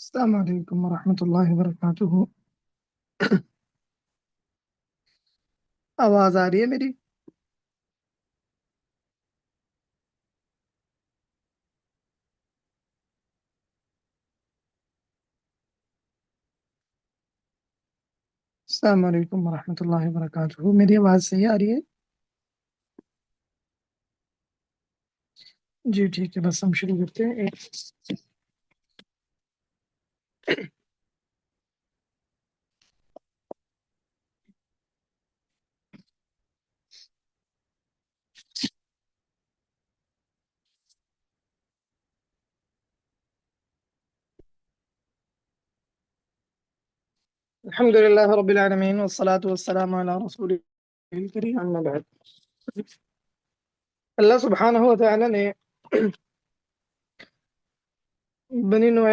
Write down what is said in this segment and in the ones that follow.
السلام علیکم ورحمۃ اللہ وبرکاتہ۔ آواز آ رہی ہے میری؟ السلام علیکم ورحمۃ اللہ وبرکاتہ۔ میری آواز صحیح آ رہی ہے؟ جی ٹھیک ہے، بس ہم شروع کرتے ہیں۔ الحمد للہ رب العالمین والصلاة والسلام علی رسول الکریم، اما بعد۔ اللہ سبحانہ و تعالی نے بنی نوع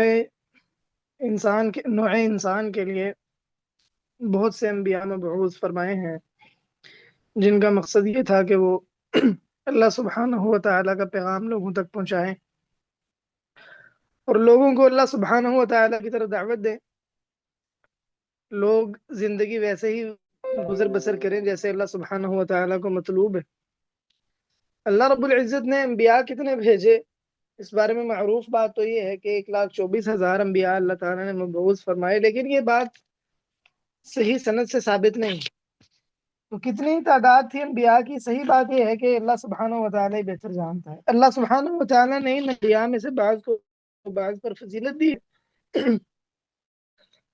انسان کے لیے بہت سے انبیاء مبعوث فرمائے ہیں، جن کا مقصد یہ تھا کہ وہ اللہ سبحانہ و تعالی کا پیغام لوگوں تک پہنچائیں اور لوگوں کو اللہ سبحانہ و تعالی کی طرف دعوت دیں۔ لوگ زندگی ویسے ہی گزر بسر کریں جیسے اللہ سبحانہ و تعالی کو مطلوب ہے۔ اللہ رب العزت نے انبیاء کتنے بھیجے، اس بارے میں معروف بات تو یہ ہے کہ 1,24,000 انبیاء اللہ تعالیٰ نے مبعوث فرمائے، لیکن یہ بات صحیح سند سے ثابت نہیں۔ تو کتنی تعداد تھی انبیاء کی، صحیح بات یہ ہے کہ اللہ سبحانہ و تعالیٰ بہتر جانتا ہے۔ اللہ سبحانہ و تعالیٰ نے ان انبیاء میں سے بعض پر فضیلت دی ہے۔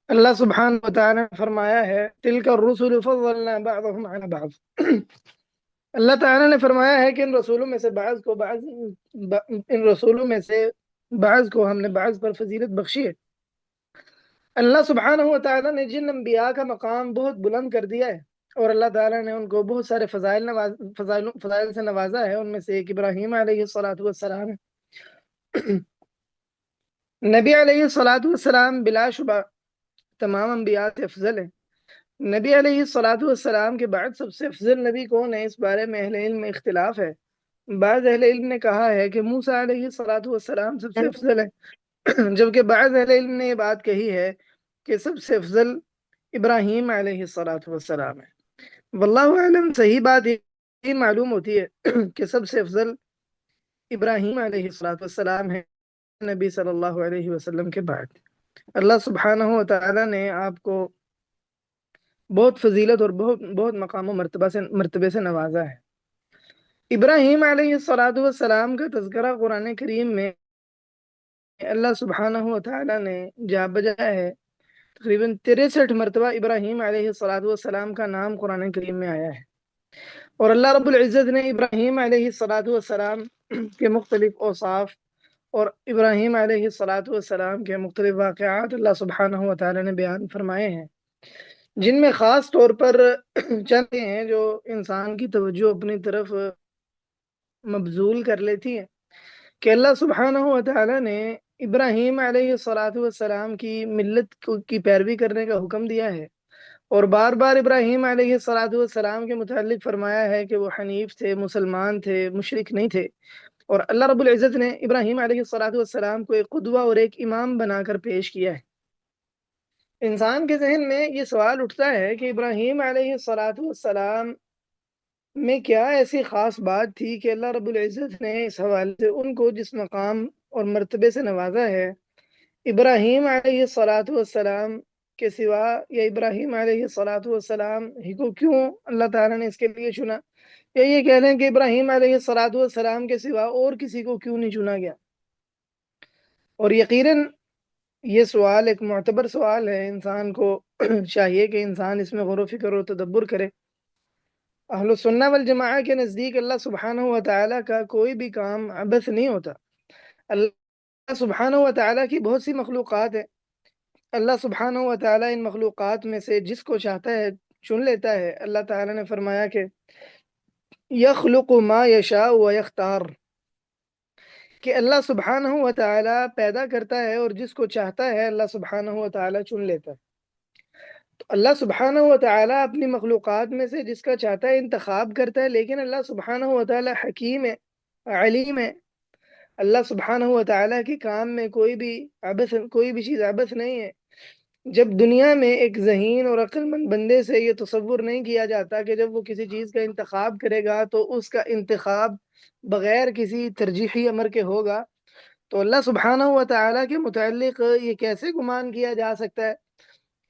اللہ سبحانہ و تعالیٰ نے فرمایا ہے تلک الرسل فضلنا بعضهم علی بعض۔ اللہ تعالیٰ نے فرمایا ہے کہ ان رسولوں میں سے بعض کو ہم نے بعض پر فضیلت بخشی ہے۔ اللہ سبحانہ و تعالیٰ نے جن انبیاء کا مقام بہت بلند کر دیا ہے اور اللہ تعالیٰ نے ان کو بہت سارے فضائل سے نوازا ہے، ان میں سے ایک ابراہیم علیہ السلام ہے۔ نبی علیہ السلام بلا شبہ تمام انبیاء سے افضل ہے۔ نبی علیہ السلام کے بعد سب سے افضل نبی کون ہے، اس بارے میں اہل علم میں اختلاف ہے۔ بعض اہل علم نے کہا ہے کہ موسیٰ علیہ السلام سب سے افضل ہے، جبکہ بعض اہل علم نے یہ بات کہی ہے کہ سب سے افضل ابراہیم علیہ السلام ہے۔ واللہ اعلم، صحیح بات یہ معلوم ہوتی ہے کہ سب سے افضل ابراہیم علیہ السلام ہے نبی صلی اللہ علیہ وسلم کے بعد۔ اللہ سبحانہ و تعالیٰ نے آپ کو بہت فضیلت اور بہت مقام و مرتبے سے نوازا ہے۔ ابراہیم علیہ السلام کا تذکرہ قرآن کریم میں اللہ سبحانہ و تعالیٰ نے جا بجایا ہے۔ تقریباً 63 مرتبہ ابراہیم علیہ السلام کا نام قرآن کریم میں آیا ہے، اور اللہ رب العزت نے ابراہیم علیہ السلام کے مختلف اوصاف اور ابراہیم علیہ السلام کے مختلف واقعات اللہ سبحانہ و تعالیٰ نے بیان فرمائے ہیں، جن میں خاص طور پر چند ہیں جو انسان کی توجہ اپنی طرف مبذول کر لیتی ہیں، کہ اللہ سبحانہ و تعالیٰ نے ابراہیم علیہ السلام کی ملت کی پیروی کرنے کا حکم دیا ہے، اور بار بار ابراہیم علیہ السلام کے متعلق فرمایا ہے کہ وہ حنیف تھے، مسلمان تھے، مشرک نہیں تھے، اور اللہ رب العزت نے ابراہیم علیہ السلام کو ایک قدوہ اور ایک امام بنا کر پیش کیا ہے۔ انسان کے ذہن میں یہ سوال اٹھتا ہے کہ ابراہیم علیہ السلام میں کیا ایسی خاص بات تھی کہ اللہ رب العزت نے اس حوالے سے ان کو جس مقام اور مرتبے سے نوازا ہے، ابراہیم علیہ السلام کے سوا یا ابراہیم علیہ السلام ہی کو کیوں اللہ تعالیٰ نے اس کے لیے چنا، یا یہ کہہ لیں کہ ابراہیم علیہ السلام کے سوا اور کسی کو کیوں نہیں چنا گیا۔ اور یقیناً یہ سوال ایک معتبر سوال ہے، انسان کو چاہیے کہ انسان اس میں غور و فکر اور تدبر کرے۔ اہل السنہ والجماعہ کے نزدیک اللہ سبحانہ و تعالیٰ کا کوئی بھی کام عبث نہیں ہوتا۔ اللہ سبحانہ و تعالیٰ کی بہت سی مخلوقات ہیں، اللہ سبحانہ و تعالیٰ ان مخلوقات میں سے جس کو چاہتا ہے چن لیتا ہے۔ اللہ تعالیٰ نے فرمایا کہ یخلق ما یشاء و یختار، کہ اللہ سبحانہ و تعالیٰ پیدا کرتا ہے اور جس کو چاہتا ہے اللہ سبحانہ و تعالیٰ چن لیتا ہے۔ تو اللہ سبحانہ و تعالیٰ اپنی مخلوقات میں سے جس کا چاہتا ہے انتخاب کرتا ہے، لیکن اللہ سبحانہ و تعالیٰ حکیم ہے، علیم ہے۔ اللہ سبحانہ و تعالیٰ کے کام میں کوئی بھی چیز عبث نہیں ہے۔ جب دنیا میں ایک ذہین اور عقل مند بندے سے یہ تصور نہیں کیا جاتا کہ جب وہ کسی چیز کا انتخاب کرے گا تو اس کا انتخاب بغیر کسی ترجیحی امر کے ہوگا، تو اللہ سبحانہ و تعالیٰ کے متعلق یہ کیسے گمان کیا جا سکتا ہے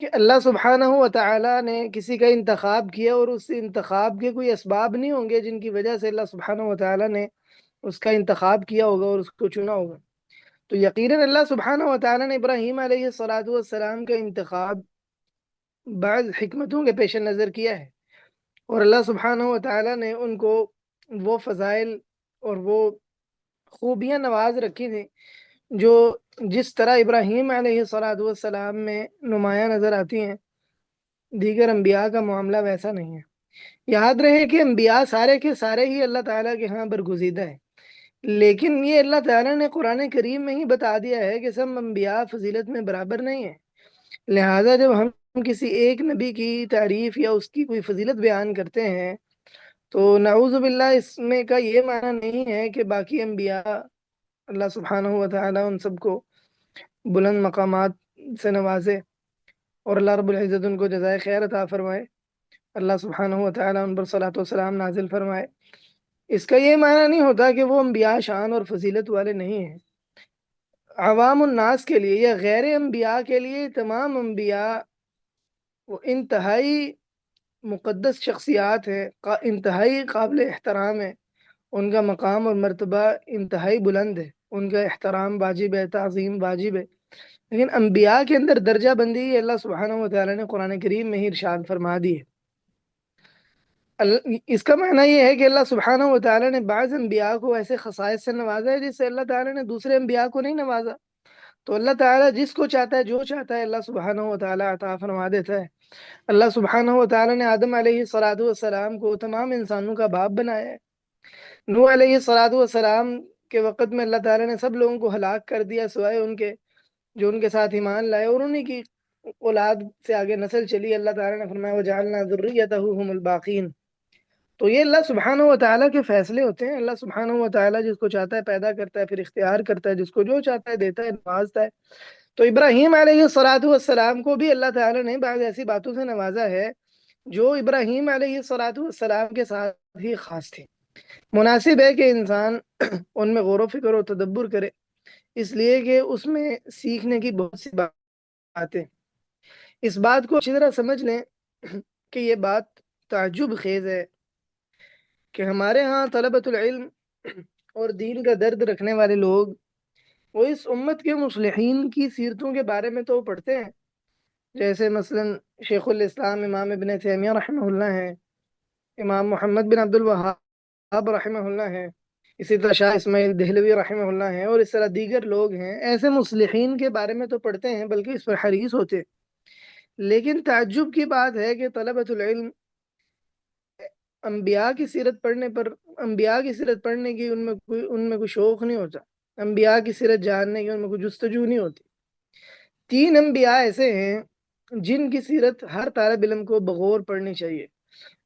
کہ اللہ سبحانہ و تعالیٰ نے کسی کا انتخاب کیا اور اس انتخاب کے کوئی اسباب نہیں ہوں گے جن کی وجہ سے اللہ سبحانہ و تعالیٰ نے اس کا انتخاب کیا ہوگا اور اس کو چنا ہوگا؟ تو یقیناً اللہ سبحانہ و تعالیٰ نے ابراہیم علیہ السلام کا انتخاب بعض حکمتوں کے پیش نظر کیا ہے، اور اللہ سبحانہ و تعالیٰ نے ان کو وہ فضائل اور وہ خوبیاں نواز رکھی تھیں جو جس طرح ابراہیم علیہ السلام میں نمایاں نظر آتی ہیں، دیگر انبیاء کا معاملہ ویسا نہیں ہے۔ یاد رہے کہ انبیاء سارے کے سارے ہی اللہ تعالیٰ کے ہاں برگزیدہ ہیں، لیکن یہ اللہ تعالیٰ نے قرآن کریم میں ہی بتا دیا ہے کہ سب انبیاء فضیلت میں برابر نہیں ہیں۔ لہٰذا جب ہم کسی ایک نبی کی تعریف یا اس کی کوئی فضیلت بیان کرتے ہیں تو نعوذ باللہ اس میں کا یہ معنی نہیں ہے کہ باقی انبیاء اللہ سبحانہ و تعالیٰ ان سب کو بلند مقامات سے نوازے اور اللہ رب العزت ان کو جزائے خیر عطا فرمائے، اللہ سبحانہ و تعالیٰ ان پر صلاۃ و سلام نازل فرمائے۔ اس کا یہ معنی نہیں ہوتا کہ وہ انبیاء شان اور فضیلت والے نہیں ہیں۔ عوام الناس کے لیے یا غیر انبیاء کے لیے تمام انبیاء وہ انتہائی مقدس شخصیات ہیں، انتہائی قابل احترام ہے، ان کا مقام اور مرتبہ انتہائی بلند ہے، ان کا احترام واجب ہے، تعظیم واجب ہے، لیکن انبیاء کے اندر درجہ بندی اللہ سبحانہ و تعالیٰ نے قرآن کریم میں ہی ارشاد فرما دی ہے۔ اس کا معنی یہ ہے کہ اللہ سبحانہ و تعالیٰ نے بعض انبیاء کو ایسے خصائص سے نوازا ہے جس سے اللہ تعالیٰ نے دوسرے انبیاء کو نہیں نوازا۔ تو اللہ تعالیٰ جس کو چاہتا ہے جو چاہتا ہے اللہ سبحانہ و تعالیٰ عطا فرما دیتا ہے۔ اللہ سبحانہ و تعالیٰ نے آدم علیہ السلام کو تمام انسانوں کا باپ بنایا ہے۔ نوح علیہ السلام کے وقت میں اللہ تعالیٰ نے سب لوگوں کو ہلاک کر دیا سوائے ان کے جو ان کے ساتھ ایمان لائے، اور انہی کی اولاد سے آگے نسل چلی۔ اللہ تعالیٰ نے فرمایا وَجَعَلْنَا ذُرِّيَّتَهُ هُمُ الْبَاقِينَ۔ تو یہ اللہ سبحانہ و تعالیٰ کے فیصلے ہوتے ہیں۔ اللہ سبحانہ و تعالیٰ جس کو چاہتا ہے پیدا کرتا ہے، پھر اختیار کرتا ہے، جس کو جو چاہتا ہے دیتا ہے، نوازتا ہے۔ تو ابراہیم علیہ السلام کو بھی اللہ تعالیٰ نے بعض ایسی باتوں سے نوازا ہے جو ابراہیم علیہ السلام کے ساتھ ہی خاص تھی۔ مناسب ہے کہ انسان ان میں غور و فکر و تدبر کرے، اس لیے کہ اس میں سیکھنے کی بہت سی باتیں۔ اس بات کو اچھی طرح سمجھ لیں کہ یہ بات تعجب خیز ہے کہ ہمارے ہاں طلبۃ العلم اور دین کا درد رکھنے والے لوگ وہ اس امت کے مصلحین کی سیرتوں کے بارے میں تو پڑھتے ہیں، جیسے مثلا شیخ الاسلام امام ابن تیمیہ رحمہ اللہ ہیں، امام محمد بن عبد الوہاب رحمہ اللہ ہیں، اسی طرح شاہ اسماعیل دہلوی رحمہ اللہ ہیں، اور اس طرح دیگر لوگ ہیں۔ ایسے مصلحین کے بارے میں تو پڑھتے ہیں بلکہ اس پر حریص ہوتے ہیں، لیکن تعجب کی بات ہے کہ طلبۃ العلم انبیاء کی سیرت پڑھنے کی ان میں کوئی شوق نہیں ہوتا، انبیاء کی سیرت جاننے کی ان میں کوئی جستجو نہیں ہوتی۔ 3 انبیاء ایسے ہیں جن کی سیرت ہر طالب علم کو بغور پڑھنی چاہیے،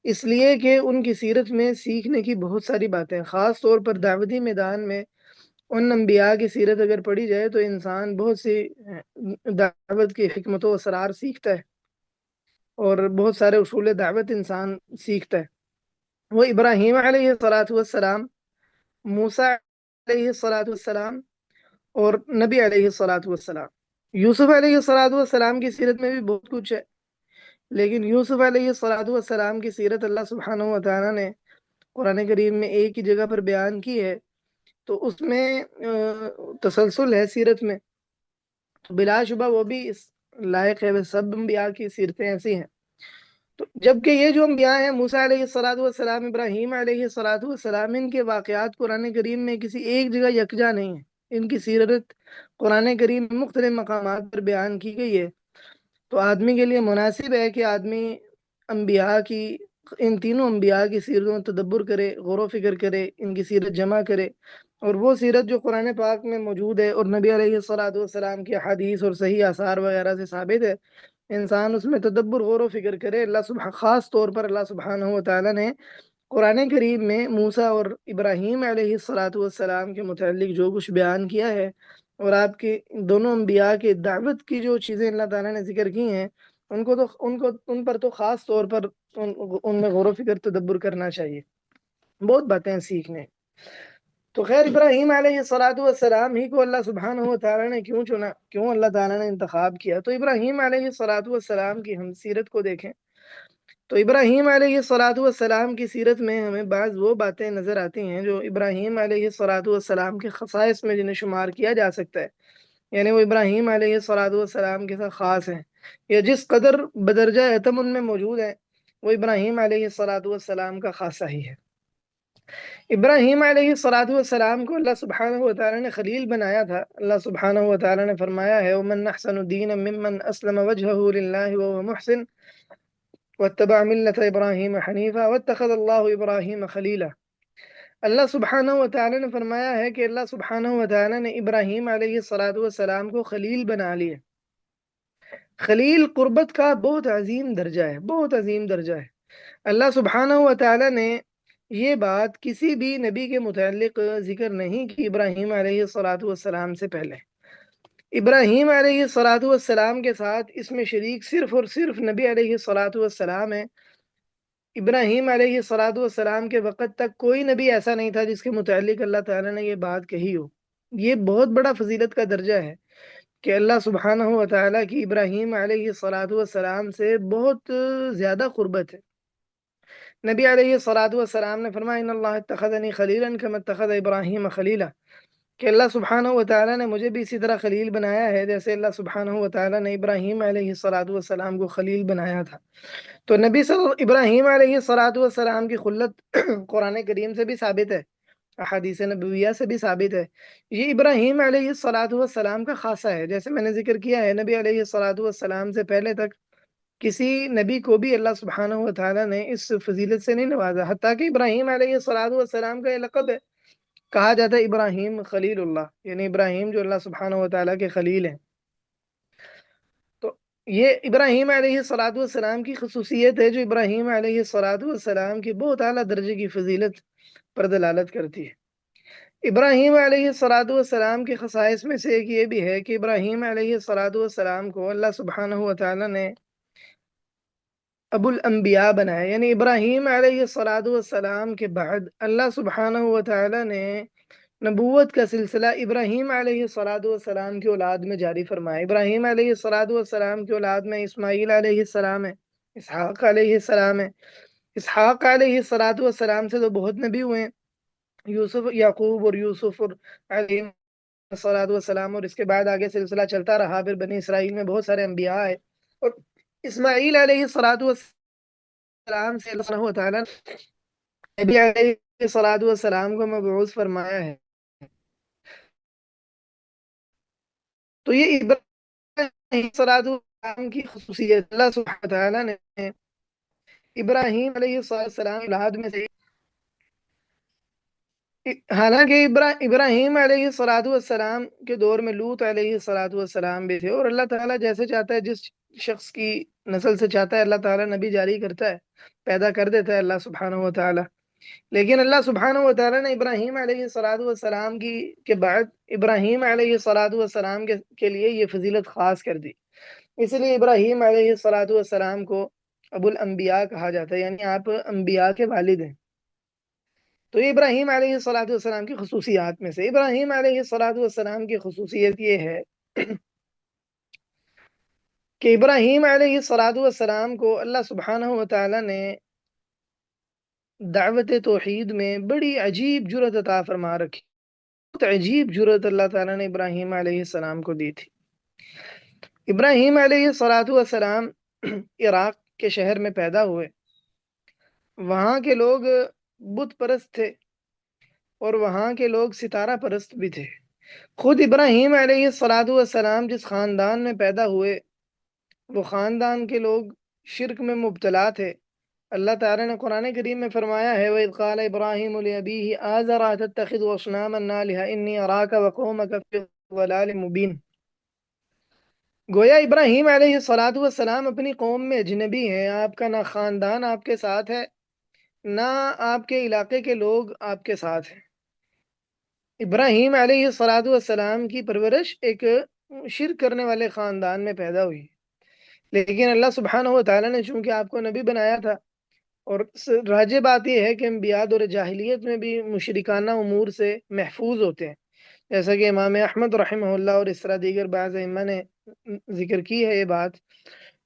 اس لیے کہ ان کی سیرت میں سیکھنے کی بہت ساری باتیں، خاص طور پر دعوتی میدان میں ان انبیاء کی سیرت اگر پڑھی جائے تو انسان بہت سی دعوت کی حکمت و اسرار سیکھتا ہے اور بہت سارے اصول دعوت انسان سیکھتا ہے۔ وہ ابراہیم علیہ السلام، موسیٰ علیہ السلام اور نبی علیہ السلام، یوسف علیہ السلام کی سیرت میں بھی بہت کچھ ہے، لیکن یوسف علیہ السلام کی سیرت اللہ سبحانہ و تعالیٰ نے قرآن کریم میں ایک ہی جگہ پر بیان کی ہے، تو اس میں تسلسل ہے سیرت میں، تو بلا شبہ وہ بھی اس لائق ہے۔ سب انبیاء کی سیرتیں ایسی ہیں، تو جبکہ یہ جو انبیاء ہیں موسیٰ علیہ السلام، ابراہیم علیہ السلام، ان کے واقعات قرآن کریم میں کسی ایک جگہ یکجا نہیں ہیں، ان کی سیرت قرآن کریم میں مختلف مقامات پر بیان کی گئی ہے۔ تو آدمی کے لیے مناسب ہے کہ آدمی ان تینوں انبیاء کی سیرتوں میں تدبر کرے، غور و فکر کرے، ان کی سیرت جمع کرے، اور وہ سیرت جو قرآن پاک میں موجود ہے اور نبی علیہ السلام کی حدیث اور صحیح آثار وغیرہ سے ثابت ہے، انسان اس میں تدبر غور و فکر کرے۔ خاص طور پر اللہ سبحانہ و تعالیٰ نے قرآن کریم میں موسیٰ اور ابراہیم علیہ الصلاۃ والسلام کے متعلق جو کچھ بیان کیا ہے، اور آپ کے دونوں انبیاء کے دعوت کی جو چیزیں اللہ تعالیٰ نے ذکر کی ہیں، ان پر تو خاص طور پر ان میں غور و فکر تدبر کرنا چاہیے، بہت باتیں ہیں سیکھنے۔ تو خیر، ابراہیم علیہ الصلاۃ والسلام ہی کو اللہ سبحانہ و تعالیٰ نے کیوں چنا، کیوں اللہ تعالیٰ نے انتخاب کیا؟ تو ابراہیم علیہ الصلاۃ والسلام کی ہم سیرت کو دیکھیں تو ابراہیم علیہ الصلاۃ والسلام کی سیرت میں ہمیں بعض وہ باتیں نظر آتی ہیں جو ابراہیم علیہ الصلاۃ والسلام کے خصائص میں جنہیں شمار کیا جا سکتا ہے، یعنی وہ ابراہیم علیہ الصلاۃ والسلام کے ساتھ خاص ہیں، یا جس قدر بدرجہ اتم ان میں موجود ہیں، وہ ابراہیم علیہ الصلاۃ والسلام کا خاصہ ہی ہے۔ ابراہیم علیہ الصلاۃ والسلام کو اللہ سبحانہ و تعالیٰ نے خلیل بنایا تھا۔ اللہ سبحانہ و تعالیٰ نے فرمایا ہے وَمَنْ أَحْسَنُ دِينًا مِّمَّنْ أَسْلَمَ وَجْهَهُ لِلَّهِ وَهُوَ مُحْسِنٌ وَاتَّبَعَ مِلَّةَ إِبْرَاهِيمَ حَنِيفًا وَاتَّخَذَ اللَّهُ إِبْرَاهِيمَ خَلِيلًا۔ اللہ سبحانہ و تعالیٰ نے فرمایا ہے کہ اللہ سبحانہ و تعالیٰ نے ابراہیم علیہ الصلاۃ والسلام کو خلیل بنا لیا۔ خلیل قربت کا بہت عظیم درجہ ہے، بہت عظیم درجہ ہے۔ اللہ سبحانہ و تعالیٰ نے یہ بات کسی بھی نبی کے متعلق ذکر نہیں کی ابراہیم علیہ الصلاۃ والسلام سے پہلے۔ ابراہیم علیہ الصلاۃ والسلام کے ساتھ اس میں شریک صرف اور صرف نبی علیہ الصلاۃ والسلام ہے۔ ابراہیم علیہ الصلاۃ والسلام کے وقت تک کوئی نبی ایسا نہیں تھا جس کے متعلق اللہ تعالیٰ نے یہ بات کہی ہو۔ یہ بہت بڑا فضیلت کا درجہ ہے کہ اللہ سبحانہ و تعالیٰ کی ابراہیم علیہ الصلاۃ والسلام سے بہت زیادہ قربت ہے۔ نبی علیہ الصلاۃ والسلام نے فرمایا ان اللہ اتخذنی خلیلا کما اتخذ ابراہیم خلیلا، کہ اللہ سبحانہ و تعالیٰ نے مجھے بھی اسی طرح خلیل بنایا ہے جیسے اللہ سبحانہ و تعالیٰ نے ابراہیم علیہ الصلاۃ والسلام کو خلیل بنایا تھا۔ تو ابراہیم علیہ الصلاۃ والسلام کی خلت قرآن کریم سے بھی ثابت ہے، احادیث نبویہ سے بھی ثابت ہے۔ یہ ابراہیم علیہ الصلاۃ والسلام کا خاصہ ہے، جیسے میں نے ذکر کیا ہے نبی علیہ الصلاۃ والسلام سے پہلے تک کسی نبی کو بھی اللہ سبحانہ و تعالیٰ نے اس فضیلت سے نہیں نوازا، حتیٰ کہ ابراہیم علیہ الصلاۃ والسلام کا یہ لقب ہے، کہا جاتا ہے ابراہیم خلیل اللہ، یعنی ابراہیم جو اللہ سبحانہ و تعالیٰ کے خلیل ہیں۔ تو یہ ابراہیم علیہ الصلاۃ والسلام کی خصوصیت ہے جو ابراہیم علیہ الصلاۃ والسلام کی بہت اعلیٰ درجے کی فضیلت پر دلالت کرتی ہے۔ ابراہیم علیہ الصلاۃ والسلام کے خصائص میں سے ایک یہ بھی ہے کہ ابراہیم علیہ الصلاۃ والسلام کو اللہ سبحانہ و تعالیٰ نے ابو الانبیاء بنایا، یعنی ابراہیم علیہ الصلاۃ والسلام کے بعد اللہ سبحانہ و تعالیٰ نے نبوت کا سلسلہ ابراہیم علیہ الصلاۃ والسلام کی اولاد میں جاری فرمایا۔ ابراہیم علیہ الصلاۃ والسلام کی اولاد میں اسماعیل علیہ السلام ہے، اسحاق علیہ السلام ہے۔ اسحاق علیہ الصلاۃ والسلام سے تو بہت نبی ہوئے ہیں، یوسف، یعقوب اور یوسف اور علیہ الصلاۃ والسلام، اور اس کے بعد آگے سلسلہ چلتا رہا، پھر بنی اسرائیل میں بہت سارے انبیاء آئے، اور اسماعیل علیہ الصلاۃ والسلام سے اللہ سبحانہ و تعالیٰ نے نبی علیہ الصلاۃ والسلام کو مبعوث فرمایا ہے۔ تو یہ ابراہیم علیہ الصلاۃ والسلام کی خصوصیت، اللہ سبحانہ و تعالیٰ نے ابراہیم علیہ السلام کی اولاد میں سے، حالانکہ ابراہیم علیہ الصلاۃ والسلام کے دور میں لوط علیہ الصلاۃ والسلام بھی تھے، اور اللہ تعالیٰ جیسے چاہتا ہے، جس شخص کی نسل سے چاہتا ہے اللہ تعالیٰ نبی جاری کرتا ہے، پیدا کر دیتا ہے اللہ سبحانہ و تعالیٰ۔ لیکن اللہ سبحانہ و تعالیٰ نے ابراہیم علیہ الصلاۃ والسلام کے بعد ابراہیم علیہ الصلاۃ والسلام کے لیے یہ فضیلت خاص کر دی، اس لیے ابراہیم علیہ الصلاۃ والسلام کو ابو الانبیاء کہا جاتا ہے، یعنی آپ انبیاء کے والد ہیں۔ تو یہ ابراہیم علیہ الصلاۃ والسلام کی خصوصیات میں سے، ابراہیم علیہ الصلاۃ والسلام کی خصوصیت یہ ہے کہ ابراہیم علیہ الصلاۃ والسلام کو اللہ سبحانہ و تعالیٰ نے دعوت توحید میں بڑی عجیب جرأت عطا فرما رکھی، بہت عجیب جرأت اللہ تعالیٰ نے ابراہیم علیہ السلام کو دی تھی۔ ابراہیم علیہ الصلاۃ والسلام عراق کے شہر میں پیدا ہوئے، وہاں کے لوگ بت پرست تھے اور وہاں کے لوگ ستارہ پرست بھی تھے۔ خود ابراہیم علیہ الصلاۃ والسلام جس خاندان میں پیدا ہوئے، وہ خاندان کے لوگ شرک میں مبتلا تھے۔ اللہ تعالیٰ نے قرآن کریم میں فرمایا ہے وَإِذْ قَالَ إِبْرَاهِيمُ لِأَبِيهِ آزَرَ أَتَتَّخِذُ أَصْنَامًا آلِهَةً إِنِّي أَرَاكَ وَقَوْمَكَ فِي ضَلَالٍ مُبِينٍ۔ گویا ابراہیم علیہ الصلاۃ والسلام اپنی قوم میں اجنبی ہیں، آپ کا نہ خاندان آپ کے ساتھ ہے، نہ آپ کے علاقے کے لوگ آپ کے ساتھ ہیں۔ ابراہیم علیہ الصلوۃ والسلام کی پرورش ایک شرک کرنے والے خاندان میں پیدا ہوئی، لیکن اللہ سبحانہ و تعالیٰ نے چونکہ آپ کو نبی بنایا تھا، اور راجع بات یہ ہے کہ انبیاء دور جاہلیت میں بھی مشرکانہ امور سے محفوظ ہوتے ہیں، جیسا کہ امام احمد رحمہ اللہ اور اس طرح دیگر بعض ائمہ نے ذکر کی ہے یہ بات۔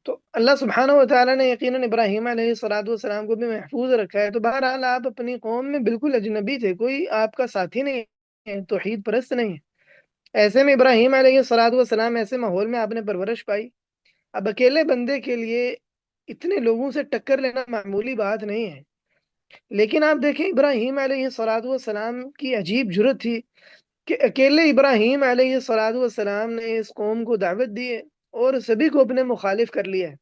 تو اللہ سبحانہ و تعالیٰ نے یقیناً ابراہیم علیہ الصلوۃ والسلام کو بھی محفوظ رکھا ہے۔ تو بہرحال آپ اپنی قوم میں بالکل اجنبی تھے، کوئی آپ کا ساتھی نہیں ہے، توحید پرست نہیں ہے۔ ایسے میں ابراہیم علیہ الصلوۃ والسلام ایسے ماحول میں آپ نے پرورش پائی۔ اب اکیلے بندے کے لیے اتنے لوگوں سے ٹکر لینا معمولی بات نہیں ہے، لیکن آپ دیکھیں ابراہیم علیہ الصلوۃ والسلام کی عجیب جرت تھی کہ اکیلے ابراہیم علیہ الصلوۃ والسلام نے اس قوم کو دعوت دی ہے اور سبھی کو اپنے مخالف کر لیا ہے،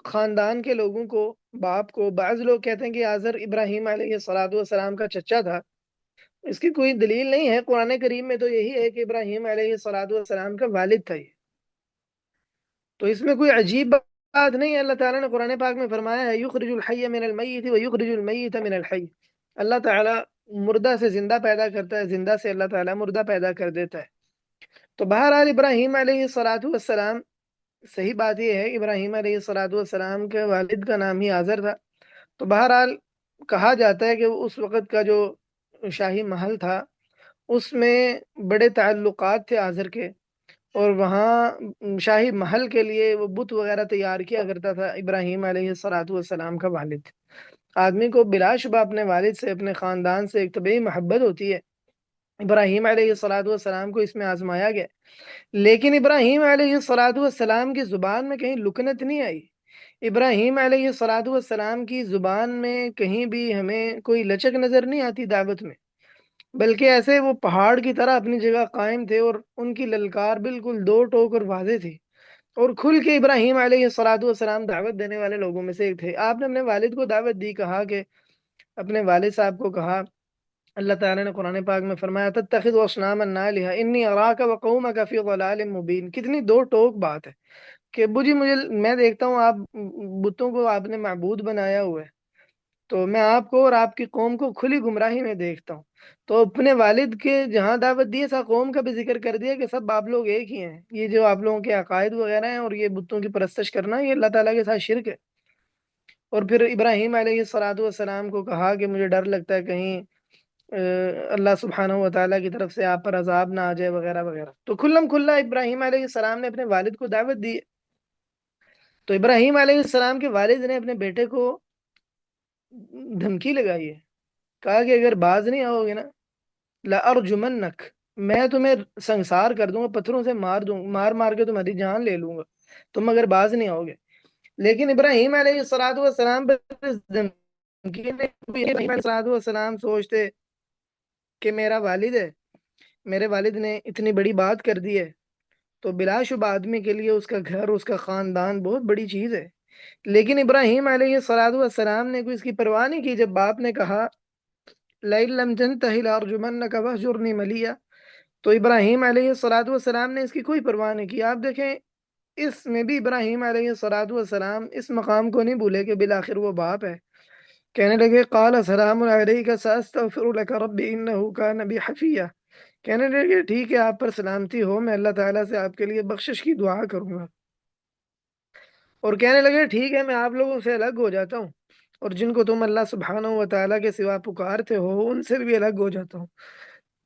خاندان کے لوگوں کو، باپ کو۔ بعض لوگ کہتے ہیں کہ آزر ابراہیم علیہ الصلوۃ والسلام کا چچا تھا، اس کی کوئی دلیل نہیں ہے، قرآن کریم میں تو یہی ہے کہ ابراہیم علیہ الصلوۃ والسلام کا والد تھا یہ، تو اس میں کوئی عجیب بات نہیں ہے۔ اللہ تعالیٰ نے قرآن پاک میں فرمایا ہے یخرج الحی من المیت ویخرج المیت من الحی، اللہ تعالیٰ مردہ سے زندہ پیدا کرتا ہے، زندہ سے اللہ تعالیٰ مردہ پیدا کر دیتا ہے۔ تو بہرحال ابراہیم علیہ الصلوۃ والسلام، صحیح بات یہ ہے ابراہیم علیہ الصلوۃ والسلام کے والد کا نام ہی آزر تھا۔ تو بہرحال کہا جاتا ہے کہ اس وقت کا جو شاہی محل تھا اس میں بڑے تعلقات تھے آزر کے، اور وہاں شاہی محل کے لیے وہ بت وغیرہ تیار کیا کرتا تھا ابراہیم علیہ الصلوۃ والسلام کا والد۔ آدمی کو بلا شبہ اپنے والد سے، اپنے خاندان سے ایک طبعی محبت ہوتی ہے، ابراہیم علیہ الصلوۃ والسلام کو اس میں آزمایا گیا، لیکن ابراہیم علیہ الصلوۃ والسلام کی زبان میں کہیں لکنت نہیں آئی۔ ابراہیم علیہ الصلوۃ والسلام کی زبان میں کہیں بھی ہمیں کوئی لچک نظر نہیں آتی دعوت میں، بلکہ ایسے وہ پہاڑ کی طرح اپنی جگہ قائم تھے، اور ان کی للکار بالکل دو ٹوک اور واضح تھی، اور کھل کے ابراہیم علیہ الصلوۃ والسلام دعوت دینے والے لوگوں میں سے ایک تھے۔ آپ نے اپنے والد کو دعوت دی، کہا کہ اپنے والد صاحب کو کہا، اللہ تعالیٰ نے قرآن پاک میں فرمایا تتخذ اصناما آلہۃ انی اراک وقومک فی ضلال مبین، کتنی دو ٹوک بات ہے کہ ابو جی مجھے، میں دیکھتا ہوں آپ بتوں کو آپ نے معبود بنایا ہوا ہے، تو میں آپ کو اور آپ کی قوم کو کھلی گمراہی میں دیکھتا ہوں۔ تو اپنے والد کے جہاں دعوت دی تھا، قوم کا بھی ذکر کر دیا کہ سب آپ لوگ ایک ہی ہیں، یہ جو آپ لوگوں کے عقائد وغیرہ ہیں اور یہ بتوں کی پرستش کرنا، یہ اللہ تعالیٰ کے ساتھ شرک ہے۔ اور پھر ابراہیم علیہ الصلوۃ والسلام کو کہا کہ مجھے ڈر لگتا ہے کہیں اللہ سبحانہ و تعالیٰ کی طرف سے آپ پر عذاب نہ آ جائے وغیرہ وغیرہ۔ تو کھلم کھلا ابراہیم علیہ السلام نے اپنے والد کو دعوت دی۔ تو ابراہیم علیہ السلام کے والد نے اپنے بیٹے کو دھمکی لگائی ہے، کہا کہ اگر باز نہیں آؤ گے نا لَأَرْجُمَنَّكَ، میں تمہیں سنسار کر دوں گا، پتھروں سے مار دوں، مار مار کے تمہاری جان لے لوں گا تم اگر باز نہیں آؤ گے۔ لیکن ابراہیم علیہ الصلوۃ والسلام پر اس دھمکی نے، ابراہیم علیہ الصلوۃ والسلام سوچتے کہ میرا والد ہے، میرے والد نے اتنی بڑی بات کر دی ہے، تو بلا شبہ آدمی کے لیے اس کا گھر، اس کا خاندان بہت بڑی چیز ہے۔ لیکن ابراہیم علیہ الصلوۃ والسلام نے کوئی اس کی پرواہ نہیں کی۔ جب باپ نے کہا لَئِن لَّمْ تَنْتَهِ لَأَرْجُمَنَّكَ وَاهْجُرْنِي مَلِيًّا، تو ابراہیم علیہ الصلوۃ والسلام نے اس کی کوئی پرواہ نہیں کی۔ آپ دیکھیں اس میں بھی ابراہیم علیہ الصلوۃ والسلام اس مقام کو نہیں بھولے کہ بالآخر وہ باپ ہے۔ کہنے لگے قال سلام علیک ساستغفر لک ربی انہ کان بی حفیہ، کہنے لگے ٹھیک ہے آپ پر سلامتی ہو، میں اللہ تعالیٰ سے آپ کے لیے بخشش کی دعا کروں گا، اور کہنے لگے ٹھیک ہے میں آپ لوگوں سے الگ ہو جاتا ہوں، اور جن کو تم اللہ سبحانہ و تعالیٰ کے سوا پکارتے ہو ان سے بھی الگ ہو جاتا ہوں۔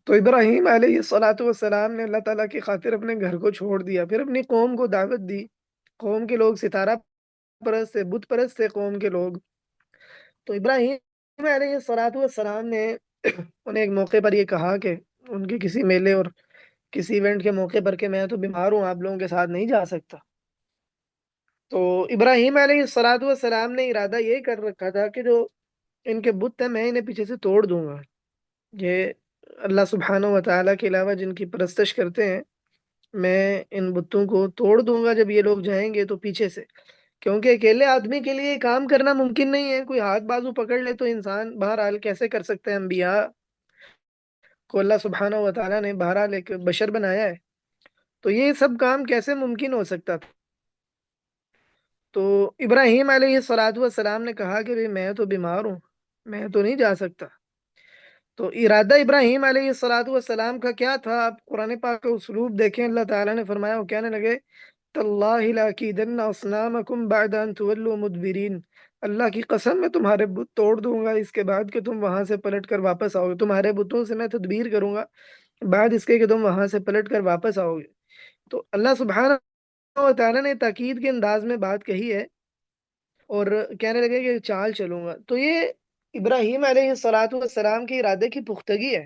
تو ابراہیم علیہ الصلوۃ والسلام نے اللہ تعالیٰ کی خاطر اپنے گھر کو چھوڑ دیا، پھر اپنی قوم کو دعوت دی۔ قوم کے لوگ ستارہ پرست تھے، بت پرست تھے قوم کے لوگ۔ تو ابراہیم علیہ الصلوۃ والسلام نے انہیں ایک موقع پر یہ کہا کہ ان کے کسی میلے اور کسی ایونٹ کے موقع پر کہ میں تو بیمار ہوں، آپ لوگوں کے ساتھ نہیں جا سکتا۔ تو ابراہیم علیہ الصلوۃ والسلام نے ارادہ یہ کر رکھا تھا کہ جو ان کے بت ہیں میں انہیں پیچھے سے توڑ دوں گا، یہ اللہ سبحانہ و تعالیٰ کے علاوہ جن کی پرستش کرتے ہیں میں ان بتوں کو توڑ دوں گا جب یہ لوگ جائیں گے تو پیچھے سے، کیونکہ اکیلے آدمی کے لیے یہ کام کرنا ممکن نہیں ہے، کوئی ہاتھ بازو پکڑ لے تو انسان بہرحال کیسے کر سکتے ہیں، انبیاء کو اللہ سبحانہ و تعالیٰ نے بہرحال ایک بشر بنایا ہے، تو یہ سب کام کیسے ممکن ہو سکتا تھا۔ تو ابراہیم علیہ السلام نے کہا کہ میں تو بیمار ہوں، میں تو نہیں جا سکتا۔ تو ارادہ ابراہیم علیہ السلام کا کیا تھا؟ آپ قرآن پاک کا اسلوب دیکھیں، اللہ تعالیٰ نے فرمایا، وہ کہنے لگے تاللہ لاکیدن اصنامکم بعد ان تولوا مدبرین، اللہ کی قسم میں تمہارے بت توڑ دوں گا اس کے بعد کہ تم وہاں سے پلٹ کر واپس آؤ گے، تمہارے بتوں سے میں تدبیر کروں گا بعد اس کے کہ تم وہاں سے پلٹ کر واپس آؤ گے۔ تو اللہ سبحانہ و تعالیٰ نے تاکید کے انداز میں بات کہی ہے اور کہنے لگے کہ چال چلوں گا۔ تو یہ ابراہیم علیہ السلام کے ارادے کی پختگی ہے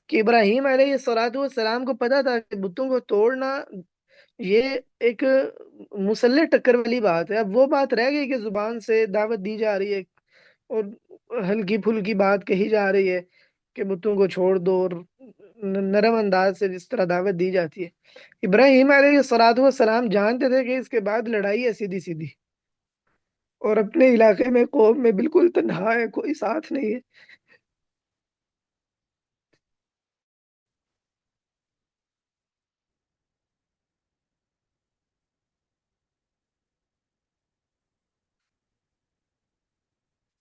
کہ ابراہیم علیہ السلام کو پتا تھا کہ بتوں کو توڑنا یہ ایک مسلح ٹکر والی بات ہے۔ اب وہ بات رہ گئی کہ زبان سے دعوت دی جا رہی ہے اور ہلکی پھلکی بات کہی جا رہی ہے کہ بتوں کو چھوڑ دو، اور نرم انداز سے جس طرح دعوت دی جاتی ہے۔ ابراہیم علیہ السلام جانتے تھے کہ اس کے بعد لڑائی ہے سیدھی سیدھی، اور اپنے علاقے میں قوم میں بالکل تنہا ہے، کوئی ساتھ نہیں ہے۔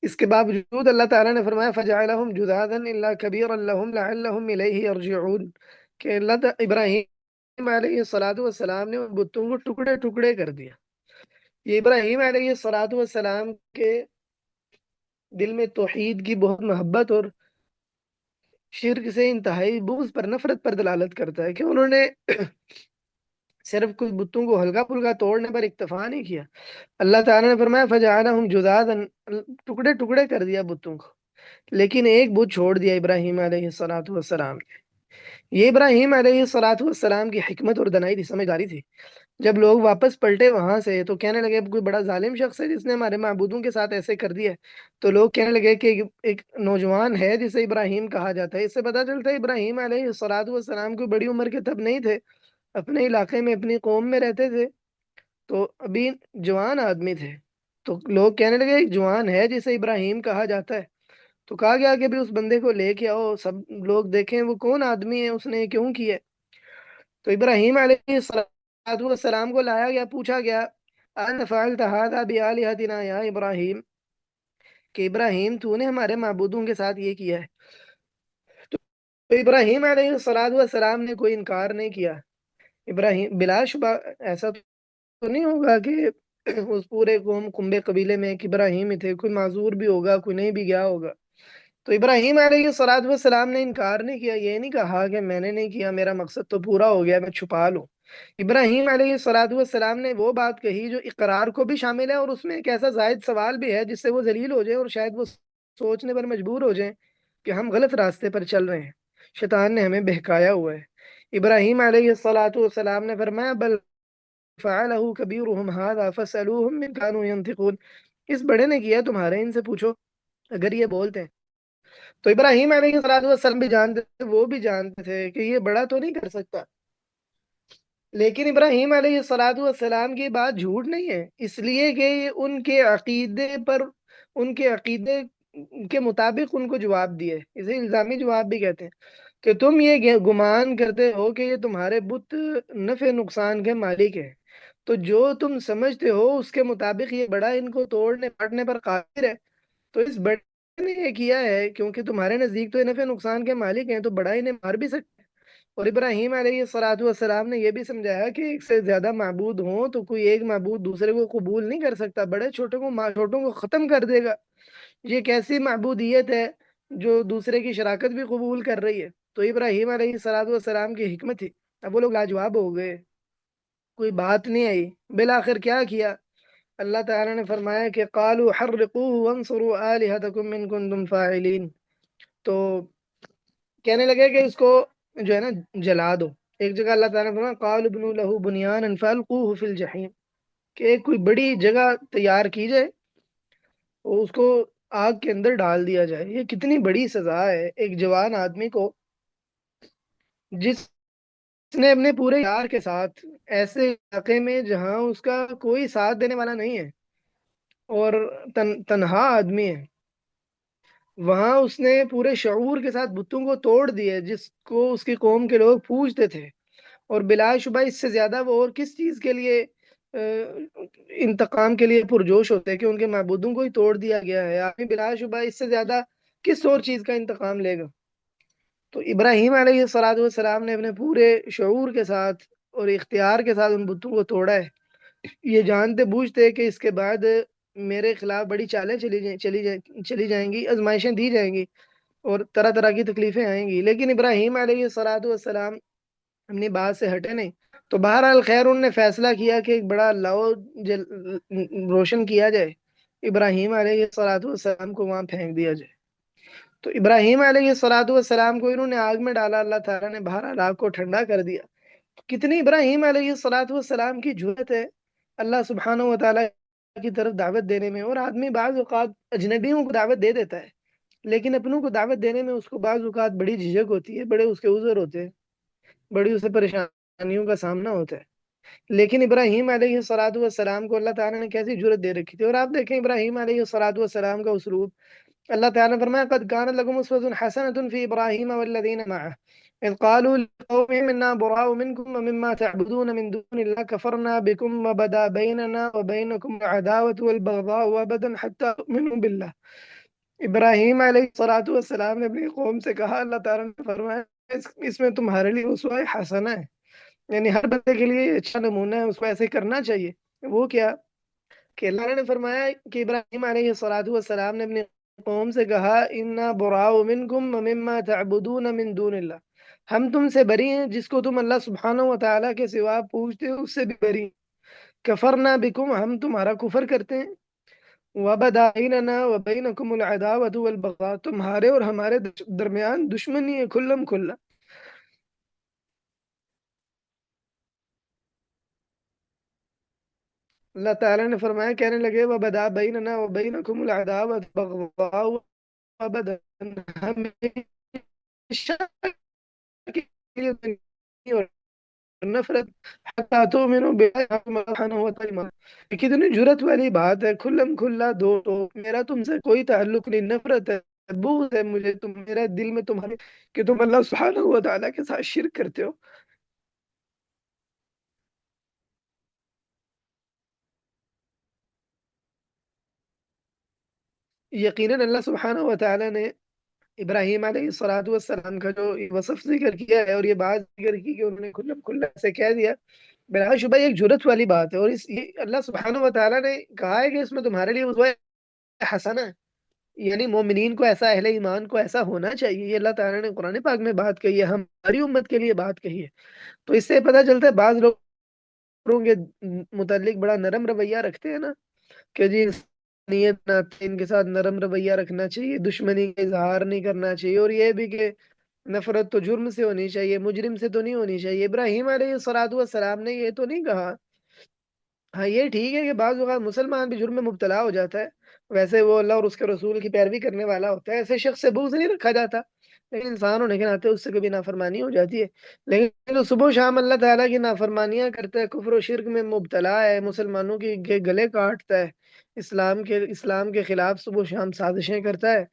اس کے باوجود اللہ تعالیٰ نے فرمایا فَجَعَلَهُمْ جُذَاذًا إِلَّا كَبِيرًا لَهُمْ لَعَلَّهُمْ إِلَيْهِ يَرْجِعُونَ، کہ ابراہیم علیہ السلام نے ان بتوں کو ٹکڑے ٹکڑے کر دیا۔ یہ ابراہیم علیہ السلام کے دل میں توحید کی بہت محبت اور شرک سے انتہائی بغض پر، نفرت پر دلالت کرتا ہے کہ انہوں نے صرف کچھ بتوں کو ہلکا پھلکا توڑنے پر اکتفا نہیں کیا۔ اللہ تعالیٰ نے فرمایا فَجَعَلَهُمْ جُذَاذًا، ٹکڑے ٹکڑے کر دیا بتوں کو، لیکن ایک بت چھوڑ دیا ابراہیم علیہ السلام نے۔ یہ ابراہیم علیہ السلام کی حکمت اور دنائی تھی، سمجھداری تھی۔ جب لوگ واپس پلٹے وہاں سے تو کہنے لگے اب کوئی بڑا ظالم شخص ہے جس نے ہمارے معبودوں کے ساتھ ایسے کر دیا ہے۔ تو لوگ کہنے لگے کہ ایک نوجوان ہے جسے ابراہیم کہا جاتا ہے، اس سے پتہ چلتا ہے ابراہیم علیہ السلام کوئی بڑی عمر کے تب نہیں تھے، اپنے علاقے میں اپنی قوم میں رہتے تھے، تو ابھی جوان آدمی تھے۔ تو لوگ کہنے لگے ایک جوان ہے جسے ابراہیم کہا جاتا ہے۔ تو کہا گیا کہ بھی اس بندے کو لے کے آؤ، سب لوگ دیکھیں وہ کون آدمی ہے، اس نے یہ کیوں کیا ہے۔ تو ابراہیم علیہ السلام کو لایا گیا، پوچھا گیا ان فعلت هذا بآلهتنا یا ابراہیم، کہ ابراہیم تو نے ہمارے معبودوں کے ساتھ یہ کیا ہے؟ تو ابراہیم علیہ السلام نے کوئی انکار نہیں کیا۔ ابراہیم بلا شبہ ایسا تو نہیں ہوگا کہ اس پورے قوم کنبے قبیلے میں ایک ابراہیم ہی تھے، کوئی معذور بھی ہوگا، کوئی نہیں بھی گیا ہوگا۔ تو ابراہیم علیہ السلام نے انکار نہیں کیا، یہ نہیں کہا کہ میں نے نہیں کیا، میرا مقصد تو پورا ہو گیا، میں چھپا لوں۔ ابراہیم علیہ السلام نے وہ بات کہی جو اقرار کو بھی شامل ہے، اور اس میں ایک ایسا زائد سوال بھی ہے جس سے وہ ذلیل ہو جائیں اور شاید وہ سوچنے پر مجبور ہو جائیں کہ ہم غلط راستے پر چل رہے ہیں، شیطان نے ہمیں بہکایا ہوا ہے۔ ابراہیم علیہ السلام نے فرمایا بل فعلہ کبیرہم ھذا فاسألوہم ان کانوا ینطقون، اس بڑے نے کیا تمہارے، ان سے پوچھو اگر یہ بولتے ہیں۔ تو ابراہیم علیہ السلام بھی جانتے تھے، وہ بھی جانتے تھے کہ یہ بڑا تو نہیں کر سکتا، لیکن ابراہیم علیہ السلام کی بات جھوٹ نہیں ہے، اس لیے کہ ان کے عقیدے پر، ان کے عقیدے کے مطابق ان کو جواب دیے، اسے الزامی جواب بھی کہتے ہیں کہ تم یہ گمان کرتے ہو کہ یہ تمہارے بت نفع نقصان کے مالک ہیں، تو جو تم سمجھتے ہو اس کے مطابق یہ بڑا ان کو توڑنے پھاڑنے پر قادر ہے، تو اس بڑے نے یہ کیا ہے کیونکہ تمہارے نزدیک تو یہ نفع نقصان کے مالک ہیں، تو بڑا انہیں مار بھی سکتا ہے۔ اور ابراہیم علیہ السلام نے یہ بھی سمجھایا کہ ایک سے زیادہ معبود ہوں تو کوئی ایک معبود دوسرے کو قبول نہیں کر سکتا، بڑے چھوٹوں کو ختم کر دے گا۔ یہ ایک ایسی معبودیت ہے جو دوسرے کی شراکت بھی قبول کر رہی ہے۔ تو ابراہیم علیہ السلام کی حکمت تھی۔ اب وہ لوگ لاجواب ہو گئے، کوئی بات نہیں آئی۔ بالآخر کیا کیا؟ اللہ تعالیٰ نے فرمایا کہ قالوا حرقوه وانصروا آلهتكم ان کنتم فاعلین، تو کہنے لگے کہ اس کو جو ہے نا جلا دو۔ ایک جگہ اللہ تعالیٰ نے فرمایا قالوا ابنوا له بنيانا فالقوه في الجحیم، کہ ایک کوئی بڑی جگہ تیار کی جائے اور اس کو آگ کے اندر ڈال دیا جائے۔ یہ کتنی بڑی سزا ہے ایک جوان آدمی کو جس نے اپنے پورے یار کے ساتھ ایسے علاقے میں جہاں اس کا کوئی ساتھ دینے والا نہیں ہے اور تنہا آدمی ہے، وہاں اس نے پورے شعور کے ساتھ بتوں کو توڑ دیا جس کو اس کی قوم کے لوگ پوجتے تھے، اور بلا شبہ اس سے زیادہ وہ اور کس چیز کے لیے انتقام کے لیے پرجوش ہوتے ہیں کہ ان کے معبودوں کو ہی توڑ دیا گیا ہے، آدمی بلا شبہ اس سے زیادہ کس اور چیز کا انتقام لے گا؟ تو ابراہیم علیہ الصلوۃ والسلام نے اپنے پورے شعور کے ساتھ اور اختیار کے ساتھ ان بتوں کو توڑا ہے، یہ جانتے بوجھتے کہ اس کے بعد میرے خلاف بڑی چالیں چلی جائیں گی، آزمائشیں دی جائیں گی اور طرح طرح کی تکلیفیں آئیں گی، لیکن ابراہیم علیہ الصلوۃ والسلام اپنی بات سے ہٹے نہیں۔ تو بہرحال خیر انہوں نے فیصلہ کیا کہ ایک بڑا لو روشن کیا جائے، ابراہیم علیہ الصلوۃ والسلام کو وہاں پھینک دیا جائے۔ تو ابراہیم علیہ الصلوۃ والسلام کو انہوں نے آگ میں ڈالا، اللہ تعالیٰ نے بہرحال آگ کو ٹھنڈا کر دیا۔ کتنی ابراہیم علیہ الصلوۃ والسلام کی جرأت ہے اللہ سبحانہ و تعالیٰ کی طرف دعوت دینے میں، اور آدمی بعض اوقات اجنبیوں کو دعوت دے دیتا ہے لیکن اپنوں کو دعوت دینے میں اس کو بعض اوقات بڑی جھجک ہوتی ہے، بڑے اس کے عذر ہوتے ہیں، بڑی اسے پریشانیوں کا سامنا ہوتا ہے۔ لیکن ابراہیم علیہ الصلوۃ والسلام کو اللہ تعالیٰ نے کیسی جرأت دے رکھی تھی، اور آپ دیکھیں ابراہیم علیہ الصلوۃ والسلام کا اسلوب، اللہ تعالیٰ نے فرمایا قد كانت لكم اسوة حسنة في ابراہیم والذین معه اذ قالوا لقومهم انا براء منكم ومما تعبدون من دون الله كفرنا بكم وبدا بيننا وبينكم العداوة والبغضاء ابدا حتى تؤمنوا بالله۔ ابراہیم علیہ الصلوۃ والسلام نے اپنی قوم سے کہا، اللہ تعالیٰ نے فرمایا اس میں تمہارے لیے اسوہ حسنہ ہے، یعنی ہر بندے کے لیے یہ اچھا نمونہ ہے، اس کو ایسے کرنا چاہیے۔ وہ کیا کہ اللہ نے فرمایا کہ ابراہیم علیہ الصلوۃ والسلام نے اپنی قوم سے کہا انا براء منکم ومما تعبدون من دون اللہ، ہم تم سے بری ہیں، جس کو تم اللہ سبحانہ و تعالیٰ کے سوا پوجتے ہو اس سے بھی بری ہیں۔ کفرنا بکم، ہم تمہارا کفر کرتے ہیں، وبدا بیننا وبینکم العداوۃ والبغضاء، تمہارے اور ہمارے درمیان دشمنی ہے کھلم کھلا۔ اللہ تعالیٰ نے فرمایا کہنے لگے وبدا بیننا وبینکم العداوۃ والبغضاء ابدا، ہمیشہ کے لیے دنیا اور نفرت حتی تؤمنوا باللہ سبحانہ و تعالیٰ۔ کتنی جرت والی بات ہے، کھلم کھلا دو تو میرا تم سے کوئی تعلق نہیں، نفرت ہے، بغض ہے مجھے تم، میرا دل میں تمہارے کہ تم اللہ سبحانہ و تعالیٰ کے ساتھ شرک کرتے ہو۔ یقیناً اللہ سبحانہ و تعالیٰ نے ابراہیم علیہ الصلوۃ والسلام کا جو وصف ذکر کیا ہے اور یہ بات ذکر کی کہ انہوں نے کھلم کھلا سے کہہ دیا، بلا شبہ یہ ایک جرت والی بات ہے، اور یہ اللہ سبحانہ و تعالیٰ نے کہا ہے کہ اس میں تمہارے لیے اسوہ حسنہ ہے، یعنی مومنین کو ایسا، اہل ایمان کو ایسا ہونا چاہیے، یہ اللہ تعالیٰ نے قرآن پاک میں بات کہی ہے، ہماری امت کے لیے بات کہی ہے۔ تو اس سے پتہ چلتا ہے بعض لوگوں کے متعلق بڑا نرم رویہ رکھتے ہیں نا کہ جی نیت ناطقین کے ساتھ نرم رویہ رکھنا چاہیے، دشمنی کا اظہار نہیں کرنا چاہیے، اور یہ بھی کہ نفرت تو جرم سے ہونی چاہیے، مجرم سے تو نہیں ہونی چاہیے۔ ابراہیم علیہ الصلوۃ والسلام نے یہ تو نہیں کہا، ہاں یہ ٹھیک ہے کہ بعض اوقات مسلمان بھی جرم میں مبتلا ہو جاتا ہے، ویسے وہ اللہ اور اس کے رسول کی پیروی کرنے والا ہوتا ہے، ایسے شخص سے بغض نہیں رکھا جاتا، لیکن انسان ہونے کے ناطے اس سے کبھی نافرمانی ہو جاتی ہے۔ لیکن جو صبح و شام اللہ تعالیٰ کی نافرمانیاں کرتا ہے، کفر و شرک میں مبتلا ہے، مسلمانوں کے گلے کاٹتا ہے، اسلام کے خلاف صبح و شام سازشیں کرتا ہے،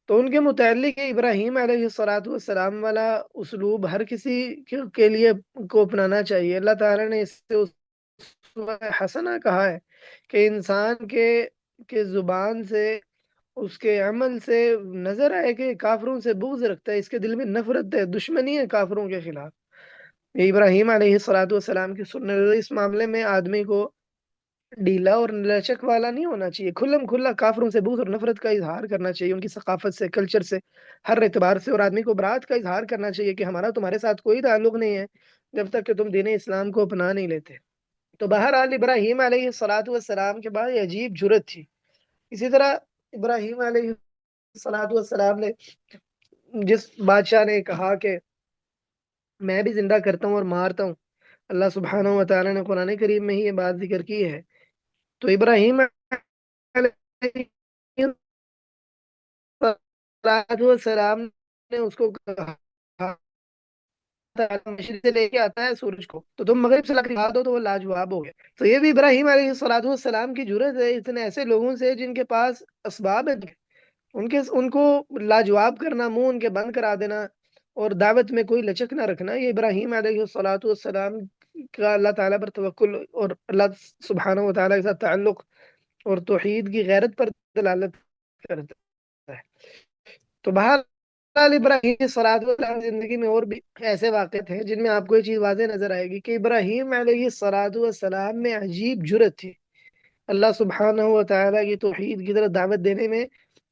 تو ان کے متعلق یہ ابراہیم علیہ الصلوۃ والسلام والا اسلوب ہر کسی کے لیے کو اپنانا چاہیے۔ اللہ تعالیٰ نے اس سے حسنہ کہا ہے کہ انسان کے زبان سے، اس کے عمل سے نظر آئے کہ کافروں سے بغض رکھتا ہے، اس کے دل میں نفرت ہے، دشمنی ہے کافروں کے خلاف۔ یہ ابراہیم علیہ الصلوۃ والسلام کی سنت ہے، اس معاملے میں آدمی کو ڈھیلا اور لچک والا نہیں ہونا چاہیے، کھلم کھلا کافروں سے بغض اور نفرت کا اظہار کرنا چاہیے، ان کی ثقافت سے، کلچر سے، ہر اعتبار سے، اور آدمی کو برات کا اظہار کرنا چاہیے کہ ہمارا تمہارے ساتھ کوئی تعلق نہیں ہے جب تک کہ تم دین اسلام کو اپنا نہیں لیتے۔ تو بہرحال ابراہیم علیہ الصلوۃ والسلام کے بعد یہ عجیب جرت تھی۔ اسی طرح ابراہیم علیہ الصلوۃ والسلام نے جس بادشاہ نے کہا کہ میں بھی زندہ کرتا ہوں اور مارتا ہوں، اللہ سبحانہ و تعالیٰ نے قرآن کریم میں ہی یہ بات ذکر کی ہے، تو ابراہیم علیہ الصلوۃ والسلام نے اس کو کہا تعالیٰ مشرق سے لے کے آتا ہے سورج کو، تو تم مغرب سے لا کے دکھا دو تو وہ لاجواب ہو گیا۔ تو یہ بھی ابراہیم علیہ الصلوۃ والسلام کی جرت ہے، اتنے ایسے لوگوں سے جن کے پاس اسباب ہیں، ان کو لاجواب کرنا، منہ ان کے بند کرا دینا، اور دعوت میں کوئی لچک نہ رکھنا، یہ ابراہیم علیہ الصلوۃ والسلام کا اللہ تعالیٰ پر توکل اور اللہ سبحانہ و تعالیٰ کے ساتھ تعلق اور توحید کی غیرت پر دلالت کرتا ہے۔ تو بہرحال ابراہیم صلاۃ والسلام زندگی میں اور بھی ایسے واقعات ہیں جن میں آپ کو یہ چیز واضح نظر آئے گی کہ ابراہیم علیہ الصلاۃ والسلام میں عجیب جرت تھی اللہ سبحانہ و تعالیٰ کی توحید کی طرف دعوت دینے میں،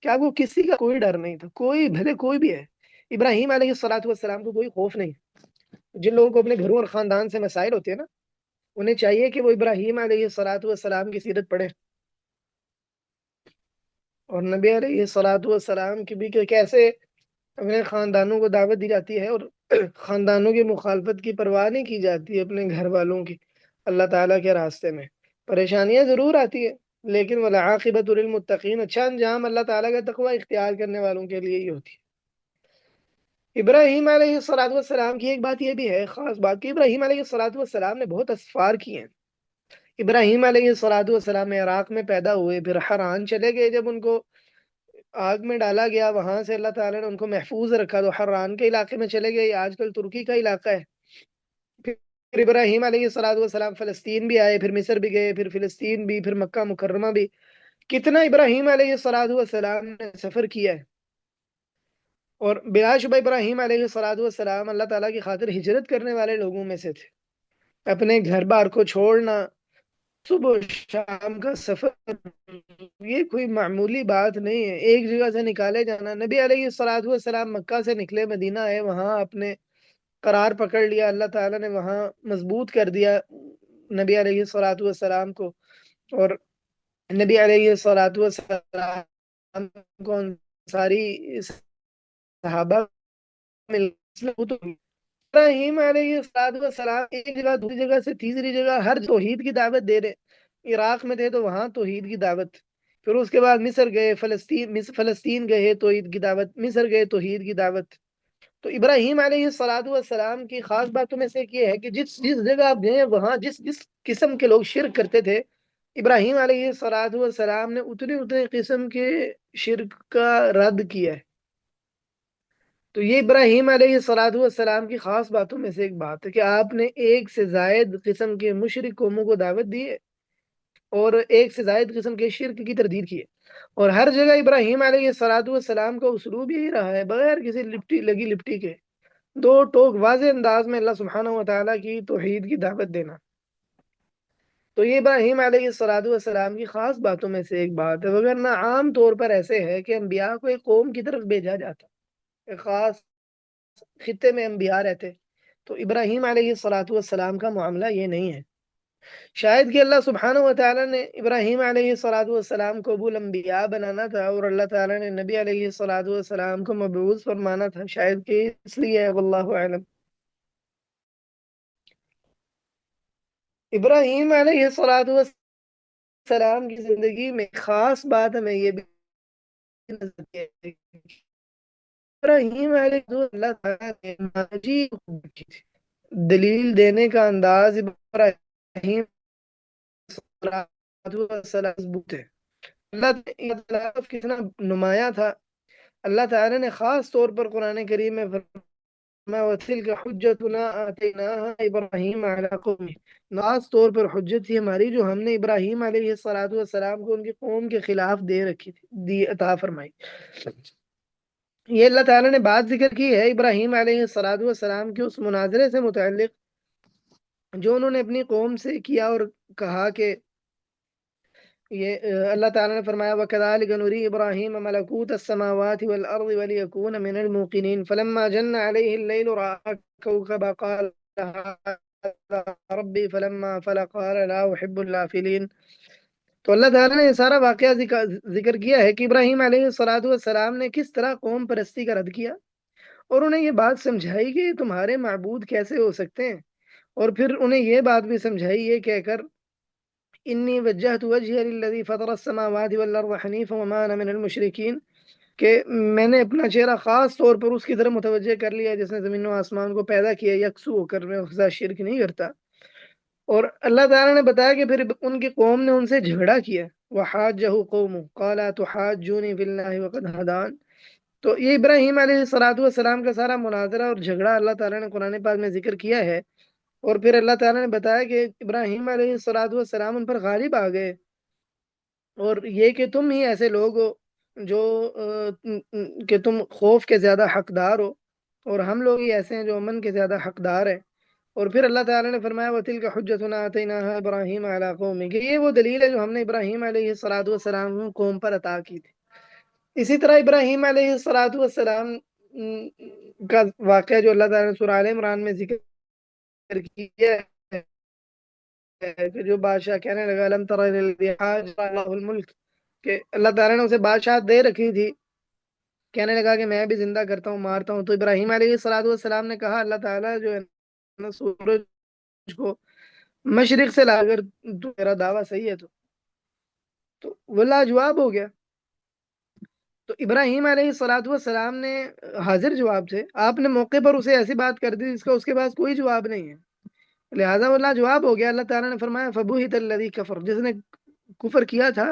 کیا وہ کسی کا کوئی ڈر نہیں تھا، کوئی بھلے کوئی بھی ہے، ابراہیم علیہ الصلاۃ والسلام کو کوئی خوف نہیں۔ جن لوگوں کو اپنے گھروں اور خاندان سے مسائل ہوتے ہیں نا، انہیں چاہیے کہ وہ ابراہیم علیہ الصلاۃ والسلام کی سیرت پڑھے اور نبی علیہ الصلاۃ والسلام کی بھی کہ کیسے اپنے خاندانوں کو دعوت دی جاتی ہے اور خاندانوں کی مخالفت کی پرواہ نہیں کی جاتی ہے اپنے گھر والوں کی اللہ تعالیٰ کے راستے میں۔ پریشانیاں ضرور آتی ہے لیکن والعاقبۃ للمتقین، اچھا انجام اللہ تعالیٰ کا تقوی اختیار کرنے والوں کے لیے ہی ہوتی ہے۔ ابراہیم علیہ الصلاۃ والسلام کی ایک بات یہ بھی ہے، خاص بات، کہ ابراہیم علیہ الصلاۃ والسلام نے بہت اسفار کیے ہیں۔ ابراہیم علیہ الصلاۃ والسلام عراق میں پیدا ہوئے، پھر حران چلے گئے، جب ان کو آگ میں ڈالا گیا وہاں سے اللہ تعالیٰ نے ان کو محفوظ رکھا تو حران کے علاقے میں چلے گئے، آج کل ترکی کا علاقہ ہے۔ پھر ابراہیم علیہ الصلاۃ والسلام فلسطین بھی آئے، پھر مصر بھی گئے، پھر فلسطین بھی، پھر مکہ مکرمہ بھی۔ کتنا ابراہیم علیہ الصلاۃ والسلام نے سفر کیا ہے، اور بلا شبہ ابراہیم علیہ الصلاۃ والسلام اللہ تعالیٰ کی خاطر ہجرت کرنے والے لوگوں میں سے تھے۔ اپنے گھر بار کو چھوڑنا، صبح و شام کا سفر، یہ کوئی معمولی بات نہیں ہے، ایک جگہ سے نکالے جانا۔ نبی علیہ الصلاۃ والسلام مکہ سے نکلے، مدینہ آئے، وہاں اپنے قرار پکڑ لیا، اللہ تعالیٰ نے وہاں مضبوط کر دیا نبی علیہ الصلاۃ والسلام کو، اور نبی علیہ الصلاۃ والسلام کو ساری صحابہ مل ابراہیم علیہ السلام ایک جگہ دوسری جگہ سے تیسری جگہ ہر توحید کی دعوت دے رہے۔ عراق میں تھے تو وہاں توحید کی دعوت، پھر اس کے بعد مصر گئے، فلسطین گئے توحید کی دعوت، مصر گئے توحید کی دعوت۔ تو ابراہیم علیہ الصلاۃ والسلام کی خاص باتوں میں سے ایک یہ ہے کہ جس جس جگہ آپ گئے وہاں جس جس قسم کے لوگ شرک کرتے تھے، ابراہیم علیہ الصلاۃ والسلام نے اتنے قسم کے شرک کا رد کیا ہے۔ تو یہ ابراہیم علیہ الصلاۃ والسلام کی خاص باتوں میں سے ایک بات ہے کہ آپ نے ایک سے زائد قسم کے مشرک قوموں کو دعوت دی ہے اور ایک سے زائد قسم کے شرک کی تردید کی ہے، اور ہر جگہ ابراہیم علیہ الصلاۃ والسلام کا اسلوب یہی رہا ہے، بغیر کسی لپٹی کے دو ٹوک واضح انداز میں اللہ سبحانہ و تعالیٰ کی توحید کی دعوت دینا۔ تو یہ ابراہیم علیہ الصلاۃ والسلام کی خاص باتوں میں سے ایک بات ہے، وگرنہ عام طور پر ایسے ہے کہ انبیاء کو ایک قوم کی طرف بھیجا جاتا، ایک خاص خطے میں انبیاء رہتے، تو ابراہیم علیہ الصلاۃ والسلام کا معاملہ یہ نہیں ہے۔ شاید کہ اللہ سبحانہ و تعالیٰ نے ابراہیم علیہ الصلاۃ والسلام کو ابو الانبیاء بنانا تھا، اور اللہ تعالیٰ نے نبی علیہ الصلاۃ والسلام کو مبعوث فرمانا تھا، شاید کہ اس لیے واللہ اعلم۔ ابراہیم علیہ الصلاۃ والسلام کی زندگی میں خاص بات ہمیں یہ بھی نظر آتی ہے کہ ابراہیم علیہ السلام اللہ تعالیٰ نے عجیب دلیل دینے کا انداز ابراہیم مضبوط ہے۔ اللہ تعالیٰ کتنا نمایاں تھا، اللہ تعالیٰ نے خاص طور پر قرآن کریم میں فرمایا وَتِلْكَ حُجَّتُنَا آتَيْنَاهَا إِبْرَاهِيمَ عَلَىٰ قَوْمِهِ، خاص طور پر حجت تھی ہماری جو ہم نے ابراہیم علیہ الصلاۃ والسلام کو ان کی قوم کے خلاف دے رکھی تھی، دی عطا فرمائی۔ یہ اللہ تعالیٰ نے بات ذکر کی ہے ابراہیم علیہ الصلاۃ والسلام کے اس مناظرے سے متعلق جو انہوں نے اپنی قوم سے کیا، اور کہا کہ یہ اللہ تعالیٰ نے فرمایا وَكَذَلِكَ نُرِي إِبْرَاهِيمَ مَلَكُوتَ السَّمَاوَاتِ وَالْأَرْضِ وَلِيَكُونَ مِنَ الْمُوقِنِينَ فَلَمَّا جَنَّ عَلَيْهِ اللَّيْلُ رَأَىٰ كَوْكَبًا قَالَ هَٰذَا رَبِّي فَلَمَّا أَفَلَ قَالَ لَا أُحِبُّ الْآفِلِينَ۔ تو اللہ تعالیٰ نے یہ سارا واقعہ ذکر کیا ہے کہ ابراہیم علیہ الصلاۃ والسلام نے کس طرح قوم پرستی کا رد کیا، اور انہیں یہ بات سمجھائی کہ تمہارے معبود کیسے ہو سکتے ہیں، اور پھر انہیں یہ بات بھی سمجھائی یہ کہہ کر انی وجہت وجہی للذی فطر السماوات والارض حنیفا وما انا من المشرکین، کہ میں نے اپنا چہرہ خاص طور پر اس کی طرف متوجہ کر لیا جس نے زمین و آسمان کو پیدا کیا، یکسو ہو کر میں اس کا شرک نہیں کرتا۔ اور اللہ تعالیٰ نے بتایا کہ پھر ان کی قوم نے ان سے جھگڑا کیا، وحاجہ قوم قال تحاجونی فی اللہ وقد ہدان۔ تو یہ ابراہیم علیہ الصلاۃ والسلام کا سارا مناظرہ اور جھگڑا اللہ تعالیٰ نے قرآن پاک میں ذکر کیا ہے، اور پھر اللہ تعالیٰ نے بتایا کہ ابراہیم علیہ السلام ان پر غالب آ گئے، اور یہ کہ تم ہی ایسے لوگ ہو جو کہ تم خوف کے زیادہ حقدار ہو، اور ہم لوگ ہی ایسے ہیں جو امن کے زیادہ حقدار ہیں۔ اور پھر اللہ تعالیٰ نے فرمایا وَتِلْكَ حُجَّتُنَا آتَيْنَاهَا إِبْرَاهِيمَ عَلَىٰ قَوْمِهِ، کہ یہ وہ دلیل ہے جو ہم نے ابراہیم علیہ السلام کو قوم پر عطا کی تھی۔ اسی طرح ابراہیم علیہ السلام کا واقعہ جو اللہ تعالیٰ نے سورہ آل عمران میں ذکر کیا ہے کہ جو بادشاہ کہنے لگا لم تر الی الذی حاج اللہ الملک، کہ اللہ تعالیٰ نے اسے بادشاہ دے رکھی تھی، کہنے لگا کہ میں بھی زندہ کرتا ہوں مارتا ہوں، تو ابراہیم علیہ السلام نے کہا اللہ تعالیٰ جو ہے نا سورج کو مشرق سے لا کر تو میرا دعویٰ صحیح ہے تو وہ لاجواب ہو گیا۔ تو ابراہیم علیہ السلام نے حاضر جواب تھے، آپ نے موقع پر اسے ایسی بات کر دی جس کا اس کے پاس کوئی جواب نہیں ہے، لہٰذا وہ لاجواب ہو گیا۔ اللہ تعالیٰ نے فرمایا فبہت الذی کفر، جس نے کفر کیا تھا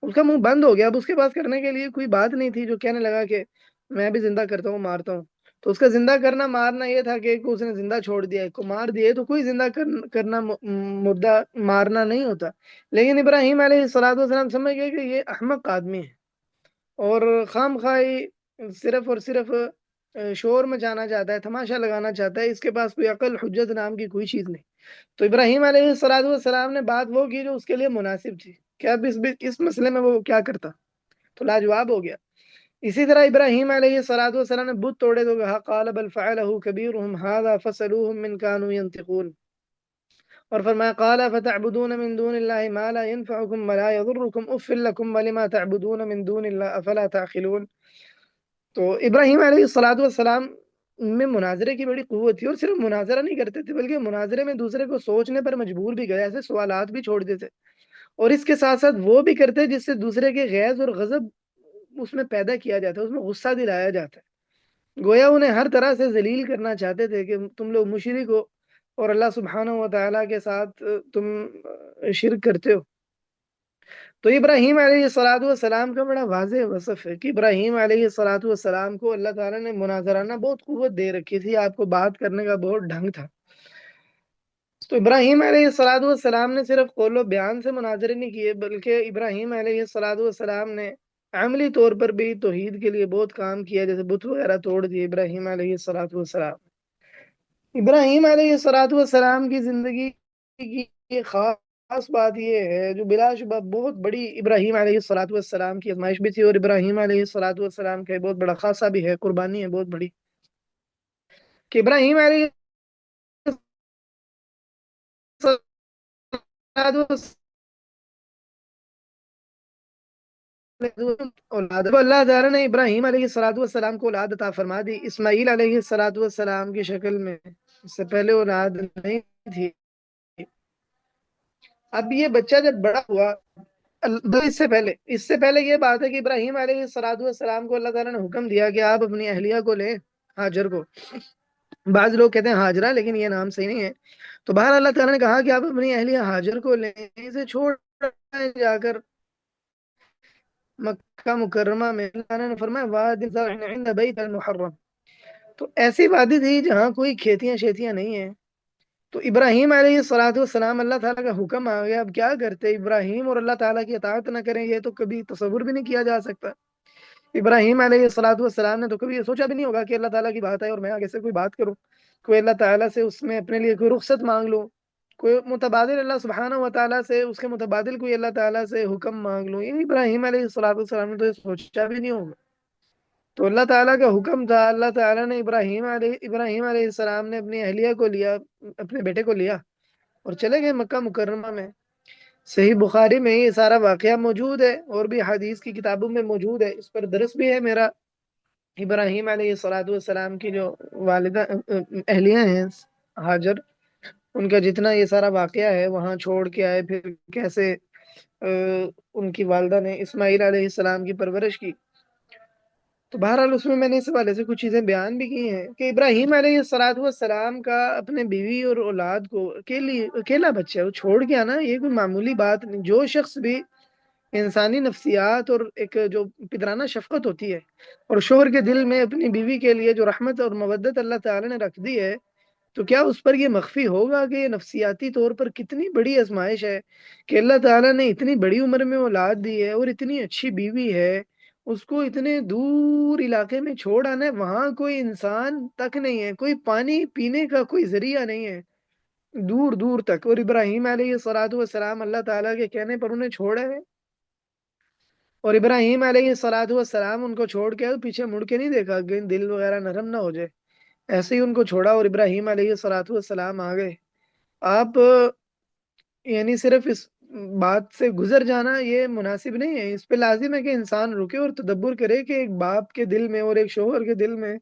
اس کا منہ بند ہو گیا، اب اس کے پاس کرنے کے لیے کوئی بات نہیں تھی، جو کہنے لگا کہ میں بھی زندہ کرتا ہوں مارتا ہوں۔ تو اس کا زندہ کرنا مارنا یہ تھا کہ ایک کو اس نے زندہ چھوڑ دیا، ایک کو مار دیا، تو کوئی زندہ کرنا مردہ مارنا نہیں ہوتا۔ لیکن ابراہیم علیہ السلام سمجھ گئے کہ یہ احمق آدمی ہے اور خام خواہی صرف اور صرف شور مچانا چاہتا ہے، تماشا لگانا چاہتا ہے، اس کے پاس کوئی عقل حجت نام کی کوئی چیز نہیں۔ تو ابراہیم علیہ السلام نے بات وہ کی جو اس کے لیے مناسب تھی کہ اب اس مسئلے میں وہ کیا کرتا، تو لاجواب ہو گیا۔ اسی طرح ابراہیم علیہ السلام نے بت توڑے تو کہا قال بل فعلہ کبیرہم ھذا فسألوہم من کانوا ینطقون، اور فرمایا قال فتعبدون من دون اللہ ما لا ينفعکم ولا یضرکم اف لکم ولما تعبدون من دون اللہ افلا تعقلون۔ تو ابراہیم علیہ السلام میں مناظرے کی بڑی قوت تھی، اور صرف مناظرہ نہیں کرتے تھے بلکہ مناظرے میں دوسرے کو سوچنے پر مجبور بھی گئے، ایسے سوالات بھی چھوڑ دیتے، اور اس کے ساتھ ساتھ وہ بھی کرتے جس سے دوسرے کے غیظ اور غضب اس میں پیدا کیا جاتا ہے، اس میں غصہ دلایا جاتا ہے، گویا انہیں ہر طرح سے ذلیل کرنا چاہتے تھے کہ تم لوگ مشرک ہو اور اللہ سبحانہ و تعالیٰ کے ساتھ تم شرک کرتے ہو۔ تو ابراہیم علیہ السلام کا بڑا واضح وصف ہے کہ ابراہیم علیہ السلام کو اللہ تعالیٰ نے مناظرانہ بہت قوت دے رکھی تھی، آپ کو بات کرنے کا بہت ڈھنگ تھا۔ تو ابراہیم علیہ السلام نے صرف قول و بیان سے مناظرے نہیں کیے، بلکہ ابراہیم علیہ السلام نے عملی طور پر بھی توحید کے لیے بہت کام کیا، جیسے بت وغیرہ توڑ دیے ابراہیم علیہ السلام۔ ابراہیم علیہ السلام کی زندگی کی خاص بات یہ ہے جو بلا شبہ بہت بڑی ابراہیم علیہ السلام کی آزمائش بھی تھی، اور ابراہیم علیہ السلام کا بہت بڑا خاصہ بھی ہے، قربانی ہے بہت بڑی، کہ ابراہیم علیہ السلام اولاد کو اللہ تعالیٰ نے ابراہیم علیہ السلام کو اولاد عطا فرما دی اسماعیل علیہ السلام کی شکل میں، اس سے پہلے اولاد نہیں تھی۔ اب یہ بچہ جب بڑا ہوا، اس سے پہلے یہ بات ہے کہ ابراہیم علیہ السلام کو اللہ تعالیٰ نے حکم دیا کہ آپ اپنی اہلیہ کو لیں، ہاجر کو، بعض لوگ کہتے ہیں ہاجرہ لیکن یہ نام صحیح نہیں ہے، تو بہر اللہ تعالیٰ نے کہا کہ آپ اپنی اہلیہ ہاجر کو لیں، اسے چھوڑ جا کر مکہ مکرمہ میں، اللہ نے فرمایا وادی زرع عند بیت المحرم، تو ایسی وادی تھی جہاں کوئی کھیتیاں شیتیاں نہیں ہیں۔ تو ابراہیم علیہ السلام اللہ تعالیٰ کا حکم آ گیا، اب کیا کرتے، ابراہیم اور اللہ تعالیٰ کی اطاعت نہ کریں، یہ تو کبھی تصور بھی نہیں کیا جا سکتا۔ ابراہیم علیہ السلام نے تو کبھی یہ سوچا بھی نہیں ہوگا کہ اللہ تعالیٰ کی بات ہے اور میں آگے سے کوئی بات کروں، کوئی اللہ تعالیٰ سے اس میں اپنے لیے کوئی رخصت مانگ لوں، کوئی متبادل اللہ سبحانہ و تعالیٰ سے اس کے متبادل کوئی اللہ تعالیٰ سے حکم مانگ لوں، یہ ابراہیم علیہ السلام نے تو یہ سوچا بھی نہیں ہوگا۔ تو اللہ تعالیٰ کا حکم تھا، اللہ تعالیٰ نے ابراہیم علیہ السلام نے اپنی اہلیہ کو لیا، اپنے بیٹے کو لیا اور چلے گئے مکہ مکرمہ میں۔ صحیح بخاری میں یہ سارا واقعہ موجود ہے، اور بھی حدیث کی کتابوں میں موجود ہے، اس پر درس بھی ہے میرا۔ ابراہیم علیہ السلام کی جو والدہ اہلیہ ہیں ہاجر، ان کا جتنا یہ سارا واقعہ ہے وہاں چھوڑ کے آئے، پھر کیسے ان کی والدہ نے اسماعیل علیہ السلام کی پرورش کی، تو بہرحال اس میں نے اس حوالے سے کچھ چیزیں بیان بھی کی ہیں کہ ابراہیم علیہ السلام کا اپنے بیوی اور اولاد کو اکیلا بچہ ہے، وہ چھوڑ کے آنا یہ کوئی معمولی بات نہیں۔ جو شخص بھی انسانی نفسیات اور ایک جو پدرانہ شفقت ہوتی ہے، اور شوہر کے دل میں اپنی بیوی کے لیے جو رحمت اور مودت اللہ تعالی نے رکھ دی ہے، تو کیا اس پر یہ مخفی ہوگا کہ یہ نفسیاتی طور پر کتنی بڑی آزمائش ہے کہ اللہ تعالیٰ نے اتنی بڑی عمر میں اولاد دی ہے اور اتنی اچھی بیوی ہے، اس کو اتنے دور علاقے میں چھوڑ آنا ہے، وہاں کوئی انسان تک نہیں ہے، کوئی پانی پینے کا کوئی ذریعہ نہیں ہے، دور دور تک، اور ابراہیم علیہ الصلوۃ والسلام اللہ تعالیٰ کے کہنے پر انہیں چھوڑے ہیں، اور ابراہیم علیہ الصلوۃ والسلام ان کو چھوڑ کے پیچھے مڑ کے نہیں دیکھا کہ دل وغیرہ نرم نہ ہو جائے، ایسے ہی ان کو چھوڑا اور ابراہیم علیہ الصلوۃ والسلام آ گئے۔ آپ یعنی صرف اس بات سے گزر جانا یہ مناسب نہیں ہے، اس پہ لازم ہے کہ انسان رکے اور تدبر کرے کہ ایک باپ کے دل میں اور ایک شوہر کے دل میں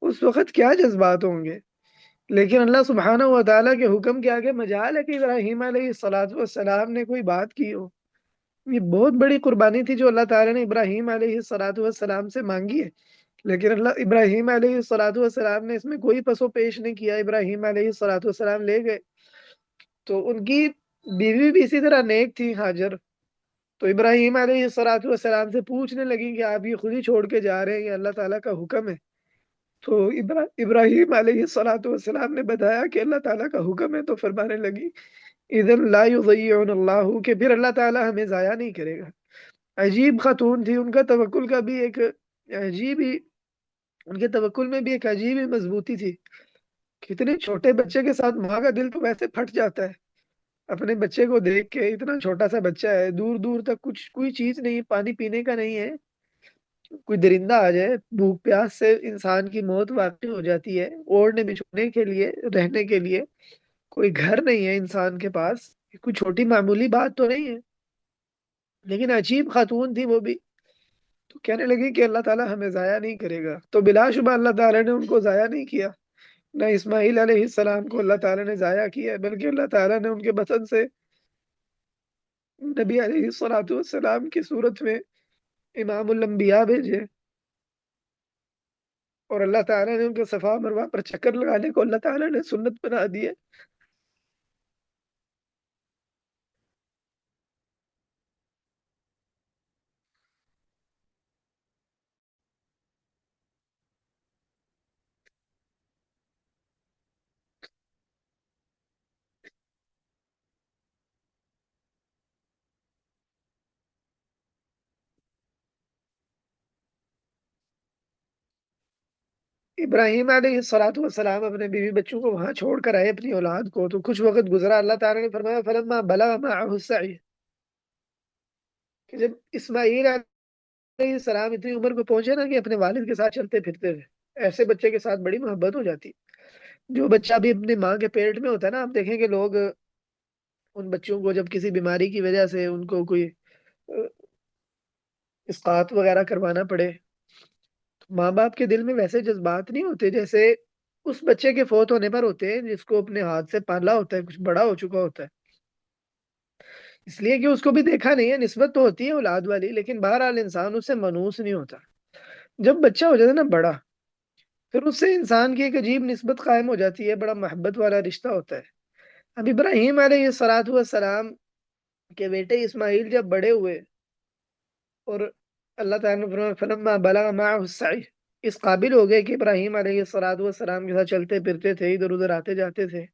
اس وقت کیا جذبات ہوں گے، لیکن اللہ سبحانہ و تعالیٰ کے حکم کے آگے مجال ہے کہ ابراہیم علیہ الصلوۃ والسلام نے کوئی بات کی ہو۔ یہ بہت بڑی قربانی تھی جو اللہ تعالیٰ نے ابراہیم علیہ الصلوۃ والسلام سے مانگی ہے، لیکن اللہ ابراہیم علیہ الصلوۃ والسلام نے اس میں کوئی پس و پیش نہیں کیا، ابراہیم علیہ الصلوۃ والسلام لے گئے۔ تو ان کی بیوی بھی اسی طرح نیک تھی، ہاجر، تو ابراہیم علیہ الصلوۃ والسلام سے پوچھنے لگی کہ آپ یہ خود ہی چھوڑ کے جا رہے ہیں، یہ اللہ تعالیٰ کا حکم ہے؟ تو ابراہیم علیہ الصلوۃ والسلام نے بتایا کہ اللہ تعالیٰ کا حکم ہے، تو فرمانے لگی اذن لا یضیعن اللہ، کہ پھر اللہ تعالیٰ ہمیں ضائع نہیں کرے گا۔ عجیب خاتون تھی، ان کا توکل کا بھی ایک عجیب ہی، ان کے توکل میں بھی ایک عجیب ہی مضبوطی تھی۔ کتنے چھوٹے بچے کے ساتھ ماں کا دل تو ویسے پھٹ جاتا ہے، اپنے بچے کو دیکھ کے، اتنا چھوٹا سا بچہ ہے، دور دور تک کچھ کوئی چیز نہیں، پانی پینے کا نہیں ہے، کوئی درندہ آ جائے، بھوک پیاس سے انسان کی موت واقع ہو جاتی ہے، اوڑھنے بچھونے کے لیے، رہنے کے لیے کوئی گھر نہیں ہے انسان کے پاس، کوئی چھوٹی معمولی بات تو نہیں ہے، لیکن عجیب خاتون تھی وہ بھی۔ تو کہنے لگی کہ اللہ تعالیٰ ہمیں ضائع نہیں کرے گا، تو بلا شبہ اللہ تعالیٰ نے ان کو ضائع نہیں کیا، نہ اسماعیل علیہ السلام کو اللہ تعالیٰ نے ضائع کیا، بلکہ اللہ تعالیٰ نے ان کے بطن سے نبی علیہ الصلوۃ والسلام کی صورت میں امام الانبیاء بھیجے، اور اللہ تعالیٰ نے ان کے صفا مروہ پر چکر لگانے کو اللہ تعالیٰ نے سنت بنا دی ہے۔ ابراہیم علیہ الصلوۃ والسلام اپنے بیوی بچوں کو وہاں چھوڑ کر آئے، اپنی اولاد کو، تو کچھ وقت گزرا، اللہ تعالیٰ نے فرمایا فلما بلغ معه السعی، کہ جب اسماعیل علیہ السلام اتنی عمر کو پہنچے نا کہ اپنے والد کے ساتھ چلتے پھرتے تھے، ایسے بچے کے ساتھ بڑی محبت ہو جاتی ہے۔ جو بچہ بھی اپنی ماں کے پیٹ میں ہوتا ہے نا، آپ دیکھیں کہ لوگ ان بچوں کو جب کسی بیماری کی وجہ سے ان کو کوئی اسقاط وغیرہ کروانا پڑے، تو ماں باپ کے دل میں ویسے جذبات نہیں ہوتے جیسے اس بچے کے فوت ہونے پر ہوتے ہیں جس کو اپنے ہاتھ سے پالا ہوتا ہے، کچھ بڑا ہو چکا ہوتا ہے، اس لیے کہ اس کو بھی دیکھا نہیں ہے، نسبت تو ہوتی ہے اولاد والی، لیکن بہرحال انسان اس سے منوس نہیں ہوتا۔ جب بچہ ہو جاتا ہے نا بڑا، پھر اس سے انسان کی ایک عجیب نسبت قائم ہو جاتی ہے، بڑا محبت والا رشتہ ہوتا ہے۔ اب ابراہیم علیہ الصلوۃ والسلام کے بیٹے اسماعیل جب بڑے ہوئے، اور اللہ تعالیٰ نے فرمایا فلما بلغ معه السعی، اس قابل ہو گئے کہ ابراہیم علیہ الصلوۃ والسلام کے ساتھ چلتے پھرتے تھے، ادھر ادھر آتے جاتے تھے،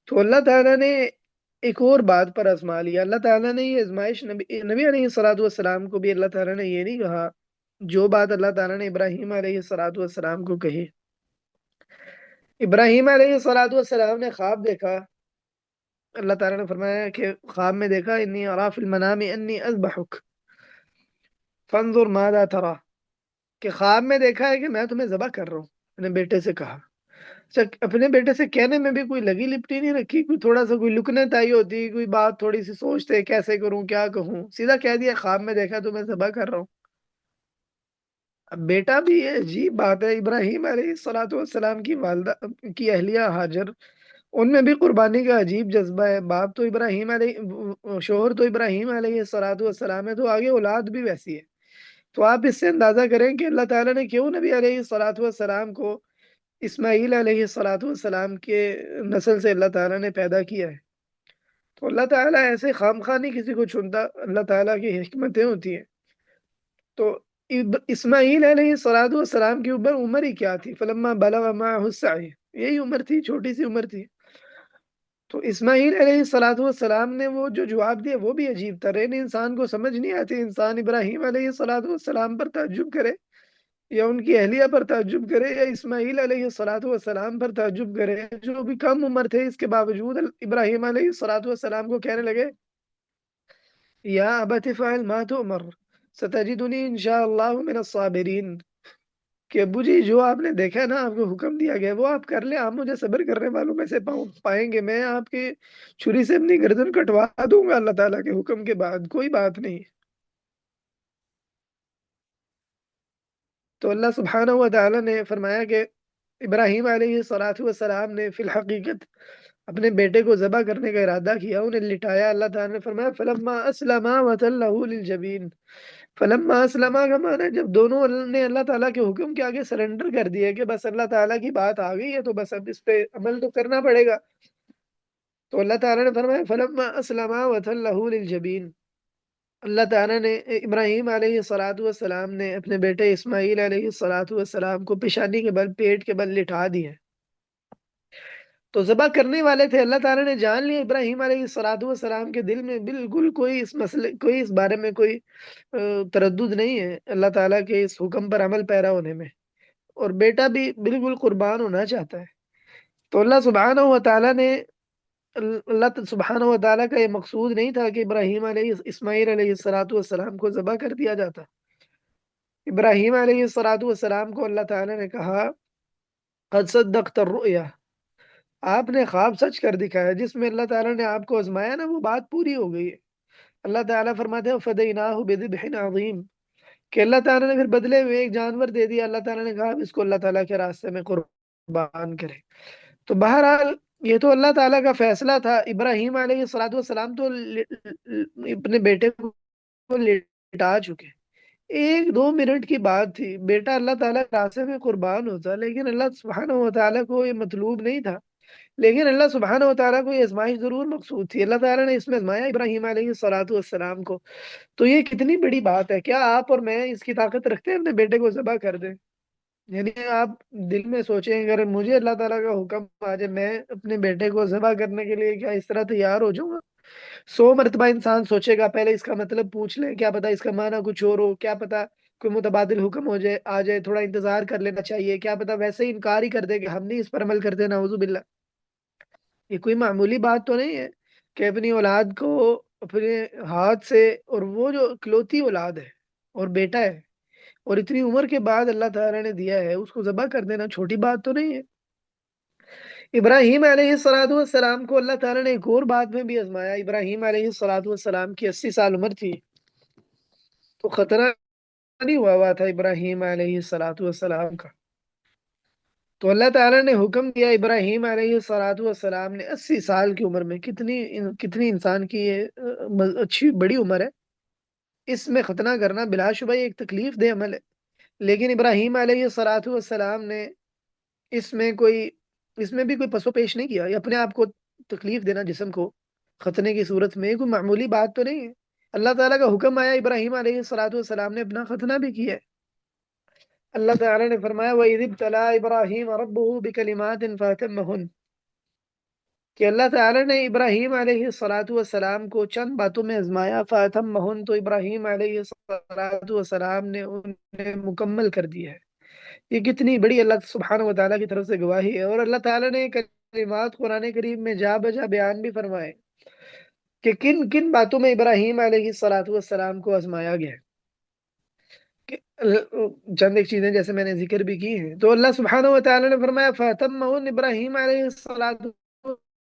تو اللہ تعالیٰ نے ایک اور بات پر آزما لیا۔ اللہ تعالیٰ نے یہ آزمائش نبی علیہ الصلوۃ والسلام کو بھی اللہ تعالیٰ نے یہ نہیں کہا، جو بات اللہ تعالیٰ نے ابراہیم علیہ الصلوۃ والسلام کو کہی۔ ابراہیم علیہ الصلوۃ والسلام نے خواب دیکھا، اللہ تعالیٰ نے فرمایا کہ خواب میں دیکھا انی ارا فی المنام انی اذبحک فانظر ماذا ترى، کہ خواب میں دیکھا ہے کہ میں تمہیں ذبح کر رہا ہوں، اپنے بیٹے سے کہا۔ اچھا، اپنے بیٹے سے کہنے میں بھی کوئی لگی لپٹی نہیں رکھی، کوئی تھوڑا سا کوئی لکنت آئی ہوتی، کوئی بات تھوڑی سی سوچتے کیسے کروں کیا کہوں، سیدھا کہہ دیا خواب میں دیکھا تو میں ذبح کر رہا ہوں۔ اب بیٹا بھی یہ عجیب بات ہے، ابراہیم علیہ الصلوۃ والسلام کی والدہ کی اہلیہ ہاجر، ان میں بھی قربانی کا عجیب جذبہ ہے، باپ تو ابراہیم علیہ شوہر تو ابراہیم علیہ الصلوۃ والسلام ہے، تو آگے اولاد بھی ویسی ہے۔ تو آپ اس سے اندازہ کریں کہ اللہ تعالیٰ نے کیوں نبی علیہ الصلوۃ والسلام کو اسماعیل علیہ الصلوۃ والسلام کے نسل سے اللہ تعالیٰ نے پیدا کیا ہے۔ تو اللہ تعالیٰ ایسے خام خواہ نہیں کسی کو چنتا، اللہ تعالیٰ کی حکمتیں ہوتی ہیں۔ تو اسماعیل علیہ الصلوۃ والسلام کی عمر ہی کیا تھی؟ فلما بلغ معه السعی، یہی عمر تھی، چھوٹی سی عمر تھی. تو اسماعیل علیہ الصلوۃ والسلام نے وہ جو جواب دیا وہ بھی عجیب تھا. رہنے انسان کو سمجھ نہیں آتی، انسان ابراہیم علیہ الصلوۃ والسلام پر تعجب کرے یا ان کی اہلیہ پر تعجب کرے یا اسماعیل علیہ الصلوۃ والسلام پر تعجب کرے جو بھی کم عمر تھے. اس کے باوجود ابراہیم علیہ الصلوۃ والسلام کو کہنے لگے یا ابت افعل ما تؤمر ستجدنی ان شاء اللہ من الصابرین، کہ ابو جی جو آپ نے دیکھا ہے نا، آپ کو حکم دیا گیا وہ آپ کر لیں، آپ مجھے صبر کرنے والوں میں سے پائیں گے. میں آپ کی چھری سے اپنی گردن کٹوا دوں گا اللہ تعالیٰ کے حکم کے بعد، کوئی بات نہیں. تو اللہ سبحانہ و تعالیٰ نے فرمایا کہ ابراہیم علیہ الصلوۃ والسلام نے فی الحقیقت اپنے بیٹے کو ذبح کرنے کا ارادہ کیا، انہیں لٹایا. اللہ تعالیٰ نے فرمایا فلما اسلما وتلہ للجبین. فلما اسلما کا معنی ہے جب دونوں نے اللہ تعالیٰ کے حکم کے آگے سرنڈر کر دیا کہ بس اللہ تعالیٰ کی بات آ گئی ہے تو بس اب اس پہ عمل تو کرنا پڑے گا. تو اللہ تعالیٰ نے فرمایا فلما اسلما وتلہ للجبین. اللہ تعالیٰ نے ابراہیم علیہ الصلوۃ والسلام نے اپنے بیٹے اسماعیل علیہ الصلوۃ والسلام کو پیشانی کے بل، پیٹ کے بل لٹا دیا. تو ذبح کرنے والے تھے، اللہ تعالیٰ نے جان لیا ابراہیم علیہ الصلوۃ والسلام کے دل میں بالکل کوئی اس مسئلے، کوئی اس بارے میں کوئی تردد نہیں ہے اللہ تعالیٰ کے اس حکم پر عمل پیرا ہونے میں، اور بیٹا بھی بالکل قربان ہونا چاہتا ہے. تو اللہ سبحانہ و تعالیٰ نے، اللہ سبحانہ و تعالیٰ کا یہ مقصود نہیں تھا کہ ابراہیم علیہ اسماعیل علیہ الصلوۃ والسلام کو ذبح کر دیا جاتا. ابراہیم علیہ الصلوۃ والسلام کو اللہ تعالیٰ نے کہا قد صدقت الرؤیا، آپ نے خواب سچ کر دکھایا. جس میں اللہ تعالیٰ نے آپ کو آزمایا نا وہ بات پوری ہو گئی ہے. اللہ تعالیٰ فرماتے ہیں فدیناہ بذبح عظیم، کہ اللہ تعالیٰ نے پھر بدلے میں ایک جانور دے دیا. اللہ تعالیٰ نے کہا اب اس کو اللہ تعالیٰ کے راستے میں قربان کرے. تو بہرحال یہ تو اللہ تعالیٰ کا فیصلہ تھا. ابراہیم علیہ الصلوۃ والسلام تو اپنے بیٹے کو لٹا چکے، ایک دو منٹ کی بات تھی، بیٹا اللہ تعالیٰ کے راستے میں قربان ہوتا. لیکن اللہ سبحانہ و تعالیٰ کو یہ مطلوب نہیں تھا. لیکن اللہ سبحانہ و تعالیٰ کو یہ آزمائش ضرور مقصود تھی. اللہ تعالیٰ نے اس میں آزمایا ابراہیم علیہ الصلوۃ والسلام کو. تو یہ کتنی بڑی بات ہے. کیا آپ اور میں اس کی طاقت رکھتے ہیں اپنے بیٹے کو ذبح کر دیں؟ یعنی آپ دل میں سوچیں اگر مجھے اللہ تعالیٰ کا حکم آ جائے میں اپنے بیٹے کو ذبح کرنے کے لیے کیا اس طرح تیار ہو جاؤں گا؟ 100 مرتبہ انسان سوچے گا، پہلے اس کا مطلب پوچھ لیں، کیا پتا اس کا معنی کچھ اور ہو، کیا پتا کوئی متبادل حکم ہو جائے، آ جائے، تھوڑا انتظار کر لینا چاہیے، کیا پتا ویسے ہی انکار ہی کر دے کہ ہم نہیں اس پر عمل کرتے، نعوذ باللہ. یہ کوئی معمولی بات تو نہیں ہے کہ اپنی اولاد کو اپنے ہاتھ سے، اور وہ جو اکلوتی اولاد ہے اور بیٹا ہے اور اتنی عمر کے بعد اللہ تعالیٰ نے دیا ہے، اس کو ذبح کر دینا چھوٹی بات تو نہیں ہے. ابراہیم علیہ الصلوۃ والسلام کو اللہ تعالیٰ نے ایک اور بات میں بھی آزمایا. ابراہیم علیہ الصلوۃ والسلام کی 80 سال عمر تھی، تو خطرہ نہیں ہوا تھا ابراہیم علیہ الصلوۃ والسلام کا. تو اللہ تعالیٰ نے حکم دیا ابراہیم علیہ الصلوۃ والسلام نے 80 سال کی عمر میں، کتنی انسان کی یہ اچھی بڑی عمر ہے، اس میں ختنہ کرنا بلا شبہ ایک تکلیف دہ عمل ہے. لیکن ابراہیم علیہ الصلوۃ والسلام نے اس میں کوئی، اس میں بھی کوئی پسو پیش نہیں کیا. یہ اپنے آپ کو تکلیف دینا جسم کو ختنے کی صورت میں کوئی معمولی بات تو نہیں ہے. اللہ تعالیٰ کا حکم آیا، ابراہیم علیہ الصلوۃ والسلام نے اپنا ختنہ بھی کیا ہے. اللہ تعالیٰ نے فرمایا وَإِذِ ابْتَلَىٰ إِبْرَاهِيمَ رَبُّهُ بِكَلِمَاتٍ فَأَتَمَّهُنَّ، کہ اللہ تعالیٰ نے ابراہیم علیہ الصلوۃ والسلام کو چند باتوں میں آزمایا. فَأَتَمَّهُنَّ، تو ابراہیم علیہ الصلوۃ والسلام نے انہیں مکمل کر دیا ہے. یہ کتنی بڑی اللہ سبحانہ و تعالیٰ کی طرف سے گواہی ہے. اور اللہ تعالیٰ نے کلمات قرآن کریم میں جا بجا بیان بھی فرمائے کہ کن کن باتوں میں ابراہیم علیہ الصلوۃ والسلام کو آزمایا گیا ہے. چند ایک چیزیں جیسے میں نے ذکر بھی کی ہیں. تو اللہ سبحانہ و تعالیٰ نے فرمایا فَأَتَمَّهُنَّ، ابراہیم علیہ الصلوۃ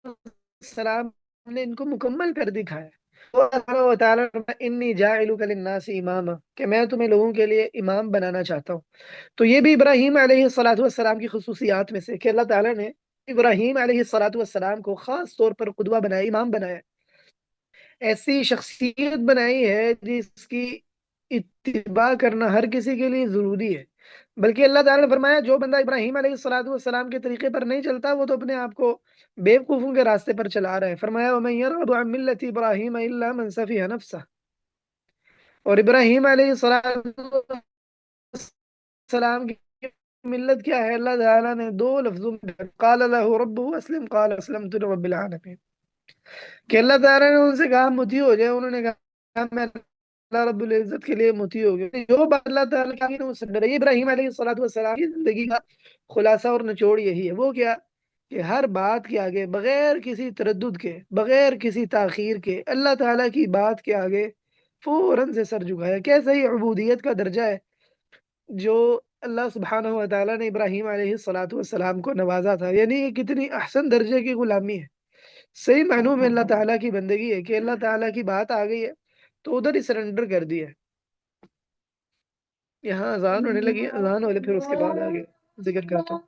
والسلام نے ان کو مکمل کر دکھایا. اللہ سبحانہ و تعالیٰ نے فرمایا انی جاعلک للناس اماما، کہ میں تمہیں لوگوں کے لیے امام بنانا چاہتا ہوں. تو یہ بھی ابراہیم علیہ الصلوۃ والسلام کی خصوصیات میں سے کہ اللہ تعالیٰ نے ابراہیم علیہ الصلوۃ والسلام کو خاص طور پر قدوہ بنایا، امام بنایا، ایسی شخصیت بنائی ہے جس کی اتباع کرنا ہر کسی کے لیے ضروری ہے. بلکہ اللہ تعالیٰ نے فرمایا جو بندہ ابراہیم علیہ الصلوۃ والسلام کے طریقے پر نہیں چلتا وہ تو اپنے آپ کو بیوقوفوں کے راستے پر چلا رہا ہے. فرمایا وَمَن يَرْغَبُ عَن مِّلَّةِ إِبْرَاهِيمَ إِلَّا مَن سَفِهَ نَفْسَهُ، اور ابراہیم علیہ السلام کی ملت کیا ہے؟ اللہ تعالیٰ نے دو لفظوں میں قال لہ ربہ اسلم قال اسلمت لرب العالمین، کہ اللہ تعالیٰ نے ان سے کہا مطیع ہو جائے، انہوں نے کہا میں اللہ رب العزت کے لیے مطیع ہو گیا۔ جو بات اللہ تعالیٰ کی نے اس سے ڈرے۔ ابراہیم علیہ السلام کی زندگی کا خلاصہ اور نچوڑ یہی ہے۔ وہ کیا کہ ہر بات کے آگے بغیر کسی تردد کے، بغیر کسی تاخیر کے، اللہ تعالیٰ کی بات کے آگے فوراً سے سر جھکایا۔ کیسا ہی عبودیت کا درجہ ہے جو اللہ سبحانہ و تعالیٰ نے ابراہیم علیہ السلام کو نوازا تھا، یعنی یہ کتنی احسن درجے کی غلامی ہے، صحیح معنوں میں اللہ تعالیٰ کی بندگی ہے کہ اللہ تعالیٰ کی بات آ گئی ہے تو ادھر ہی سرنڈر کر دیا ہے۔ یہاں اذان ہونے لگی ہے، اذان والے پھر اس کے بعد آگے ذکر کرتا ہوں۔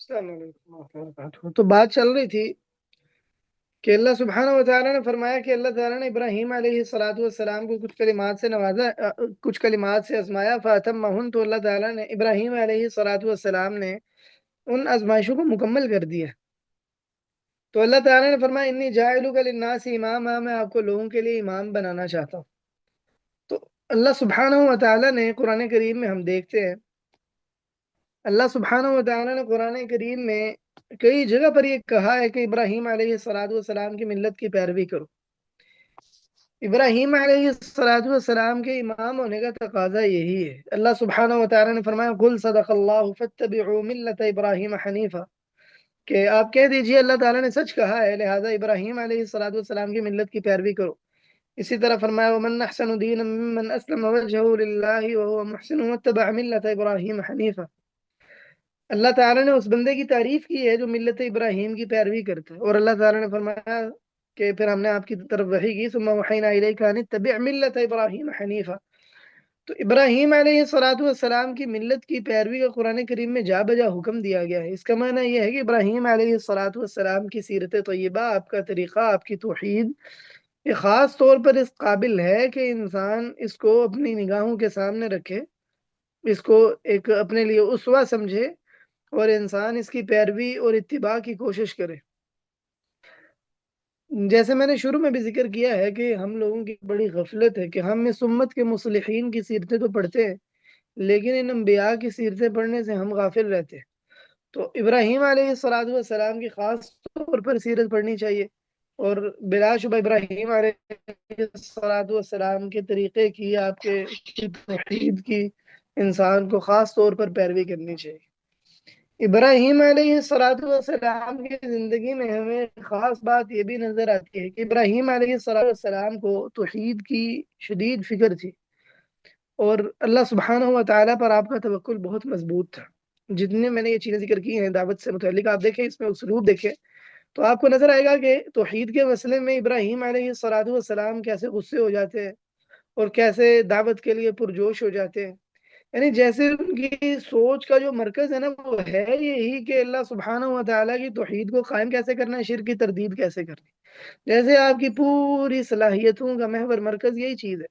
السلام علیکم ورحمۃ اللہ وبرکاتہ۔ تو بات چل رہی تھی کہ اللہ سبحانہ و تعالیٰ نے فرمایا کہ اللہ تعالیٰ نے ابراہیم علیہ السلام کو کچھ کلمات سے نوازا، کچھ کلمات سے آزمایا، فاتمہن، تو اللہ تعالیٰ نے ابراہیم علیہ السلام نے ان آزمائشوں کو مکمل کر دیا۔ تو اللہ تعالیٰ نے فرمایا انی جاعلک للناس اماما، میں آپ کو لوگوں کے لیے امام بنانا چاہتا ہوں۔ تو اللہ سبحانہ و تعالیٰ نے قرآن کریم میں ہم دیکھتے ہیں، اللہ سبحانہ و تعالیٰ نے قرآن کریم میں کئی جگہ پر یہ کہا ہے کہ ابراہیم علیہ السلام کی ملت کی پیروی کرو۔ ابراہیم علیہ السلام کے امام ہونے کا تقاضا یہی ہے۔ اللہ سبحانہ و تعالیٰ نے فرمایا قل صدق اللہ فاتبعوا ملت ابراہیم حنیفا، کہ آپ کہہ دیجئے اللہ تعالیٰ نے سچ کہا ہے، لہٰذا ابراہیم علیہ السلام کی ملت کی پیروی کرو۔ اسی طرح فرمایا ومن احسن دینا ممن اسلم وجهه للہ وهو محسن واتبع ملت ابراہیم حنیفا۔ اللہ تعالیٰ نے اس بندے کی تعریف کی ہے جو ملت ابراہیم کی پیروی کرتا ہے، اور اللہ تعالیٰ نے فرمایا کہ پھر ہم نے آپ کی طرف وحی کی ثم اوحینا الیک ان اتبع ملت ابراہیم حنیفا۔ تو ابراہیم علیہ السلام کی ملت کی پیروی کا قرآن کریم میں جا بجا حکم دیا گیا ہے۔ اس کا معنی یہ ہے کہ ابراہیم علیہ السلام کی سیرت طیبہ، آپ کا طریقہ، آپ کی توحید، یہ خاص طور پر اس قابل ہے کہ انسان اس کو اپنی نگاہوں کے سامنے رکھے، اس کو ایک اپنے لیے اسوہ سمجھے، اور انسان اس کی پیروی اور اتباع کی کوشش کرے۔ جیسے میں نے شروع میں بھی ذکر کیا ہے کہ ہم لوگوں کی بڑی غفلت ہے کہ ہم اس امت کے مصلحین کی سیرتیں تو پڑھتے ہیں، لیکن ان انبیاء کی سیرتیں پڑھنے سے ہم غافل رہتے ہیں۔ تو ابراہیم علیہ السلام کی خاص طور پر سیرت پڑھنی چاہیے، اور بلا شبہ ابراہیم علیہ السلام کے طریقے کی، آپ کے توحید کی انسان کو خاص طور پر پیروی کرنی چاہیے۔ ابراہیم علیہ السلام کی زندگی میں ہمیں خاص بات یہ بھی نظر آتی ہے کہ ابراہیم علیہ السلام کو توحید کی شدید فکر تھی، اور اللہ سبحانہ و تعالیٰ پر آپ کا توکل بہت مضبوط تھا۔ جتنے میں نے یہ چیزیں ذکر کی ہیں دعوت سے متعلق، آپ دیکھیں اس میں اسلوب دیکھیں تو آپ کو نظر آئے گا کہ توحید کے مسئلے میں ابراہیم علیہ السلام کیسے غصے ہو جاتے ہیں اور کیسے دعوت کے لیے پرجوش ہو جاتے ہیں۔ یعنی جیسے ان کی سوچ کا جو مرکز ہے نا، وہ ہے یہی کہ اللہ سبحانہ و تعالیٰ کی توحید کو قائم کیسے کرنا ہے، شرک کی تردید کیسے کرنی ہے۔ جیسے آپ کی پوری صلاحیتوں کا محور مرکز یہی چیز ہے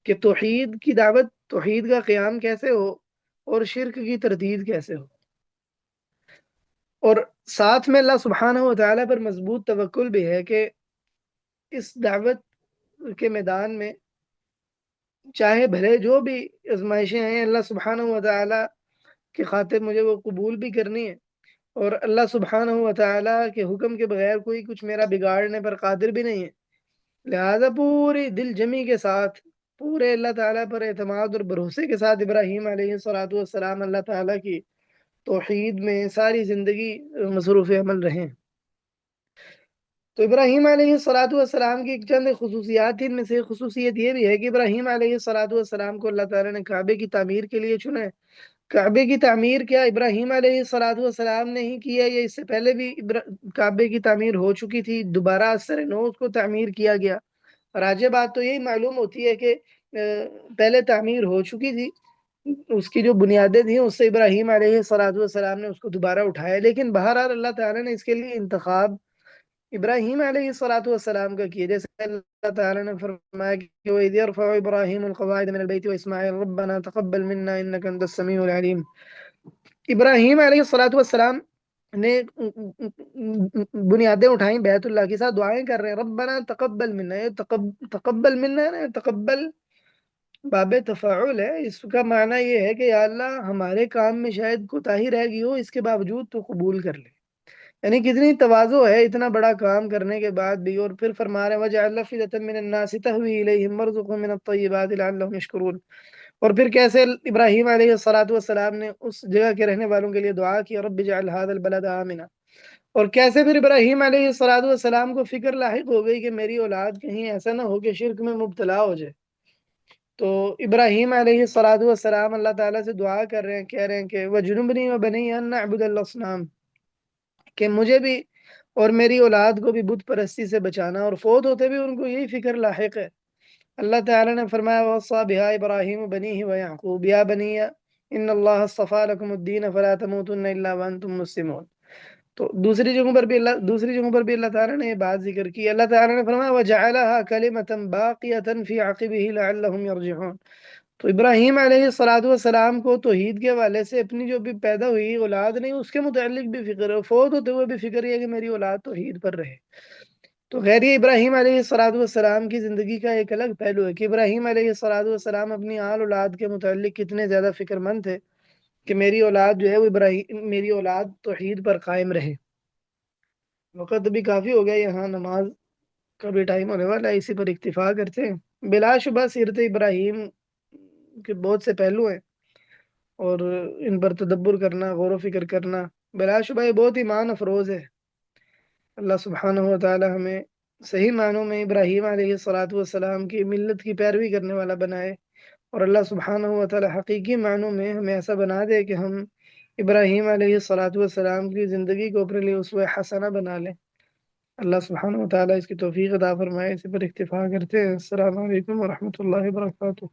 کہ توحید کی دعوت، توحید کا قیام کیسے ہو اور شرک کی تردید کیسے ہو، اور ساتھ میں اللہ سبحانہ و تعالیٰ پر مضبوط توکل بھی ہے کہ اس دعوت کے میدان میں چاہے بھلے جو بھی آزمائشیں ہیں، اللہ سبحانہ و تعالیٰ کی خاطر مجھے وہ قبول بھی کرنی ہے، اور اللہ سبحانہ و تعالیٰ کے حکم کے بغیر کوئی کچھ میرا بگاڑنے پر قادر بھی نہیں ہے۔ لہذا پوری دل جمی کے ساتھ، پورے اللہ تعالیٰ پر اعتماد اور بھروسے کے ساتھ ابراہیم علیہ السلام اللہ تعالیٰ کی توحید میں ساری زندگی مصروف عمل رہے۔ تو ابراہیم علیہ السلام کی چند خصوصیات تھیں، ان میں سے ایک خصوصیت یہ بھی ہے کہ ابراہیم علیہ السلام کو اللہ تعالیٰ نے کعبے کی تعمیر کے لیے چنا ہے۔ کعبے کی تعمیر کیا ابراہیم علیہ السلام نے ہی کی ہے، یا اس سے پہلے بھی کعبے کی تعمیر ہو چکی تھی، دوبارہ از سر نو اس کو تعمیر کیا گیا؟ راجع بات تو یہی معلوم ہوتی ہے کہ پہلے تعمیر ہو چکی تھی، اس کی جو بنیادیں تھیں اس سے ابراہیم علیہ السلام نے اس کو دوبارہ اٹھایا، لیکن بہرحال اللہ تعالیٰ نے اس کے لیے انتخاب ابراہیم علیہ السلام کا کیا، جیسے اللہ تعالیٰ نے فرمایا کہ وَإِذْ يَرْفَعُ إِبْرَاهِيمُ الْقَوَاعِدَ مِنَ الْبَيْتِ وَإِسْمَاعِيلُ رَبَّنَا تَقَبَّلْ مِنَّا إِنَّكَ أَنْتَ السَّمِيعُ الْعَلِيمُ۔ ابراہیم علیہ السلام نے بنیادیں اٹھائیں، بیت اللہ کے ساتھ دعائیں کر رہے ہیں، ربنا تقبل منا، تقبل منا ہے نا، تقبل باب تفاعل ہے، اس کا معنی یہ ہے کہ یا اللہ ہمارے کام میں شاید کوتاہی رہ گئی ہو، اس کے باوجود تو قبول کر لے۔ یعنی کتنی تواضع ہے اتنا بڑا کام کرنے کے بعد بھی، اور پھر فرما رہے ہیں وَجَعَلْ أَفْئِدَةً مِّنَ النَّاسِ تَهْوِي إِلَيْهِمْ وَارْزُقْهُم مِّنَ الطَّيِّبَاتِ لَعَلَّهُمْ يَشْكُرُونَ۔ اور پھر کیسے ابراہیم علیہ السلام نے اس جگہ کے رہنے والوں کے لیے دعا کی رب اجعل هذا البلد آمنا، اور کیسے پھر ابراہیم علیہ السلام کو فکر لاحق ہو گئی کہ میری اولاد کہیں ایسا نہ ہو کہ شرک میں مبتلا ہو جائے۔ تو ابراہیم علیہ السلام اللہ تعالیٰ سے دعا کر رہے ہیں، کہہ رہے ہیں کہ وَجُنُبْنِي وَبَنِيَّ أَن نَّعْبُدَ الْأَصْنَامَ، کہ مجھے بھی اور میری اولاد کو بھی بت پرستی سے بچانا، اور فوت ہوتے بھی ان کو یہی فکر لاحق ہے۔ اللہ تعالیٰ نے فرمایا وَوَصَّىٰ بِهَا إِبْرَاهِيمُ بَنِيهِ وَيَعْقُوبُ يَا بَنِيَّ إِنَّ اللَّهَ اصْطَفَىٰ لَكُمُ الدِّينَ فَلَا تَمُوتُنَّ إِلَّا وَأَنتُم مُّسْلِمُونَ۔ تو دوسری جگہوں پر بھی اللہ تعالیٰ نے یہ بات ذکر کی۔ اللہ تعالیٰ نے فرمایا وَجَعَلَهَا كَلِمَةً بَاقِيَةً فِي عَقِبِهِ لَعَلَّهُمْ يَرْجِعُونَ۔ تو ابراہیم علیہ السلام کو توحید کے حوالے سے اپنی جو بھی پیدا ہوئی اولاد نہیں، اس کے متعلق بھی فکر ہے، فوت ہوتے ہوئے بھی فکر ہے کہ میری اولاد توحید پر رہے۔ تو غیر یہ ابراہیم علیہ السلام کی زندگی کا ایک الگ پہلو ہے کہ ابراہیم علیہ السلام اپنی آل اولاد کے متعلق کتنے زیادہ فکر مند تھے کہ میری اولاد جو ہے وہ میری اولاد توحید پر قائم رہے۔ وقت بھی کافی ہو گیا، یہاں نماز کا بھی ٹائم ہونے والا ہے، اسی پر اکتفا کرتے ہیں۔ بلا شبہ سیرت ابراہیم کے بہت سے پہلو ہیں، اور ان پر تدبر کرنا، غور و فکر کرنا بلا شبہ یہ بہت ایمان افروز ہے۔ اللہ سبحانہ و تعالی ہمیں صحیح معنوں میں ابراہیم علیہ السلام کی ملت کی پیروی کرنے والا بنائے، اور اللہ سبحانہ و تعالی حقیقی معنوں میں ہمیں ایسا بنا دے کہ ہم ابراہیم علیہ السلام کی زندگی کو اپنے لیے اسوہ حسنہ بنا لیں۔ اللہ سبحانہ و تعالی اس کی توفیق عطا فرمائے۔ اسی پر اکتفا کرتے ہیں۔ السلام علیکم ورحمۃ اللہ وبرکاتہ۔